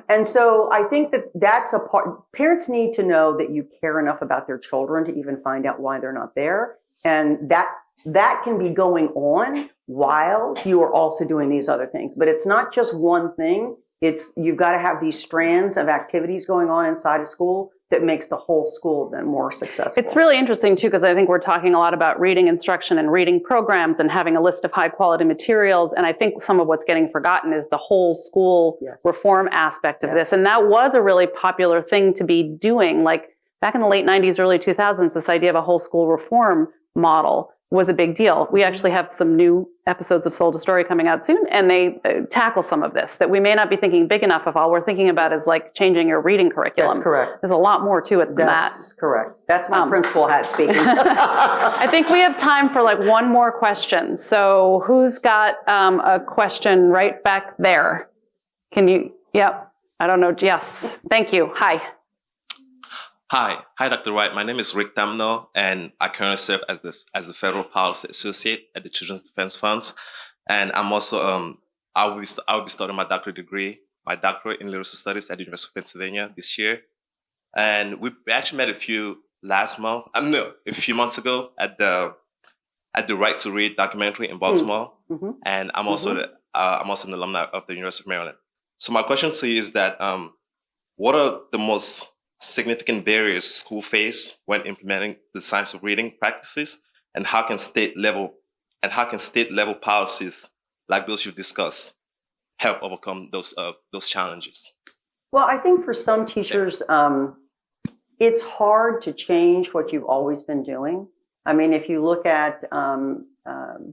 And so I think that's a part. Parents need to know that you care enough about their children to even find out why they're not there. And that can be going on while you are also doing these other things. But it's not just one thing. You've got to have these strands of activities going on inside a school that makes the whole school then more successful. It's really interesting too, because I think we're talking a lot about reading instruction and reading programs and having a list of high quality materials. And I think some of what's getting forgotten is the whole school reform aspect of this. And that was a really popular thing to be doing. Back in the late 90s, early 2000s, this idea of a whole school reform model was a big deal. We actually have some new episodes of Soul to Story coming out soon, and they tackle some of this that we may not be thinking big enough of. All we're thinking about is changing your reading curriculum. That's correct. There's a lot more to it than that. That's correct. That's my principal hat speaking. I think we have time for one more question. So who's got a question right back there? Can you? Yep. I don't know. Yes. Thank you. Hi. Hi, Dr. Wright. My name is Rick Damno, and I currently serve as the Federal Policy Associate at the Children's Defense Funds. And I'm also I'll be starting my doctorate degree, my doctorate in literacy studies at the University of Pennsylvania this year. And we actually met a few months ago at the Right to Read documentary in Baltimore. Mm-hmm. And I'm also an alumni of the University of Maryland. So my question to you is that what are the most significant barriers schools face when implementing the science of reading practices, and how can state level policies like those you discussed help overcome those challenges? Well, I think for some teachers, it's hard to change what you've always been doing. I mean, if you look at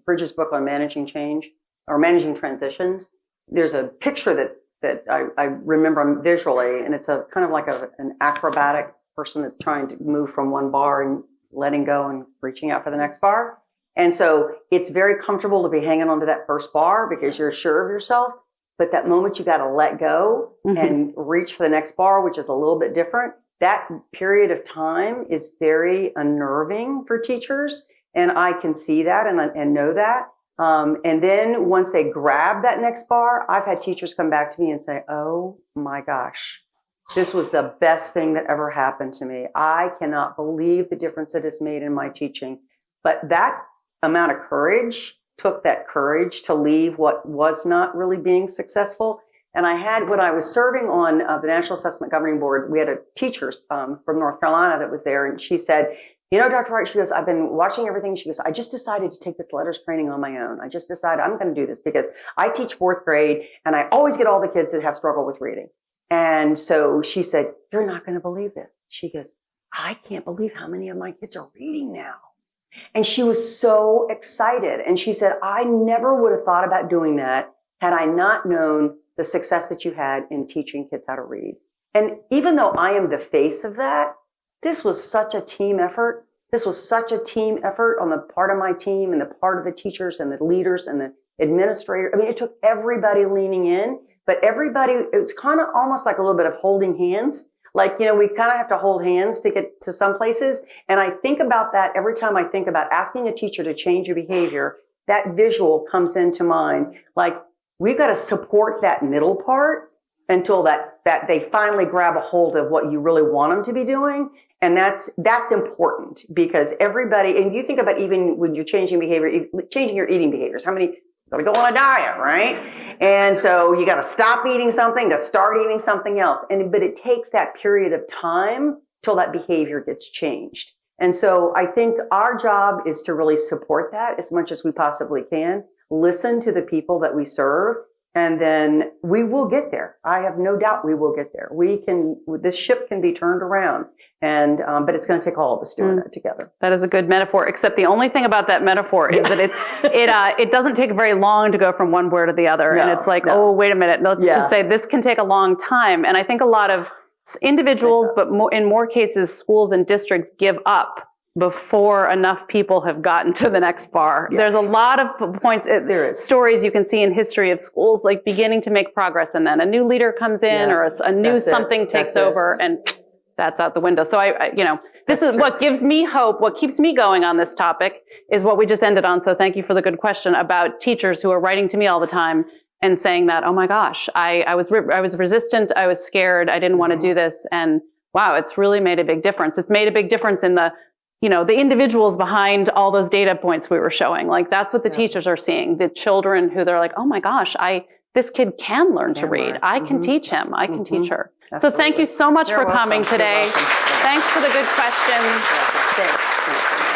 Bridges' book on managing change or managing transitions, there's a picture that I remember visually, and it's a kind of like an acrobatic person that's trying to move from one bar and letting go and reaching out for the next bar. And so it's very comfortable to be hanging onto that first bar because you're sure of yourself. But that moment you got to let go and reach for the next bar, which is a little bit different. That period of time is very unnerving for teachers. And I can see that and know that. And then once they grab that next bar, I've had teachers come back to me and say, oh my gosh, this was the best thing that ever happened to me. I cannot believe the difference it has made in my teaching. But that amount of courage took that courage to leave what was not really being successful. And I had, when I was serving on the National Assessment Governing Board, we had a teacher from North Carolina that was there, and she said, you know, Dr. Wright, she goes, I've been watching everything. She goes, I just decided to take this letters training on my own. I just decided I'm going to do this because I teach fourth grade, and I always get all the kids that have struggled with reading. And so she said, you're not going to believe this. She goes, I can't believe how many of my kids are reading now. And she was so excited. And she said, I never would have thought about doing that had I not known the success that you had in teaching kids how to read. And even though I am the face of that, this was such a team effort. This was such a team effort on the part of my team and the part of the teachers and the leaders and the administrator. I mean, it took everybody leaning in, but everybody, it's kind of almost like a little bit of holding hands. Like, you know, we kind of have to hold hands to get to some places. And I think about that every time I think about asking a teacher to change your behavior, that visual comes into mind. Like, we've got to support that middle part until that they finally grab a hold of what you really want them to be doing. And that's important because everybody, and you think about even when you're changing behavior, changing your eating behaviors, how many gotta go on a diet, right? And so you gotta stop eating something to start eating something else. But it takes that period of time till that behavior gets changed. And so I think our job is to really support that as much as we possibly can, listen to the people that we serve, and then we will get there. I have no doubt we will get there. This ship can be turned around, and but it's going to take all of us doing that together. That is a good metaphor, except the only thing about that metaphor is that it doesn't take very long to go from one word to the other. And it's like, oh, wait a minute, let's just say this can take a long time. And I think a lot of individuals, but in more cases, schools and districts give up before enough people have gotten to the next bar. Yes. There's a lot of points, stories you can see in history of schools like beginning to make progress, and then a new leader comes in or a new something takes over, and that's out the window. So this is what gives me hope. What keeps me going on this topic is what we just ended on. So thank you for the good question about teachers who are writing to me all the time and saying that, oh my gosh, I was resistant, I was scared, I didn't want to do this, and wow, it's really made a big difference. It's made a big difference in the individuals behind all those data points we were showing. Like, that's what the teachers are seeing. The children who they're like, oh my gosh, this kid can learn to read. I can teach him. I can teach her. Absolutely. So thank you so much for coming today. Thanks for the good questions. Thanks.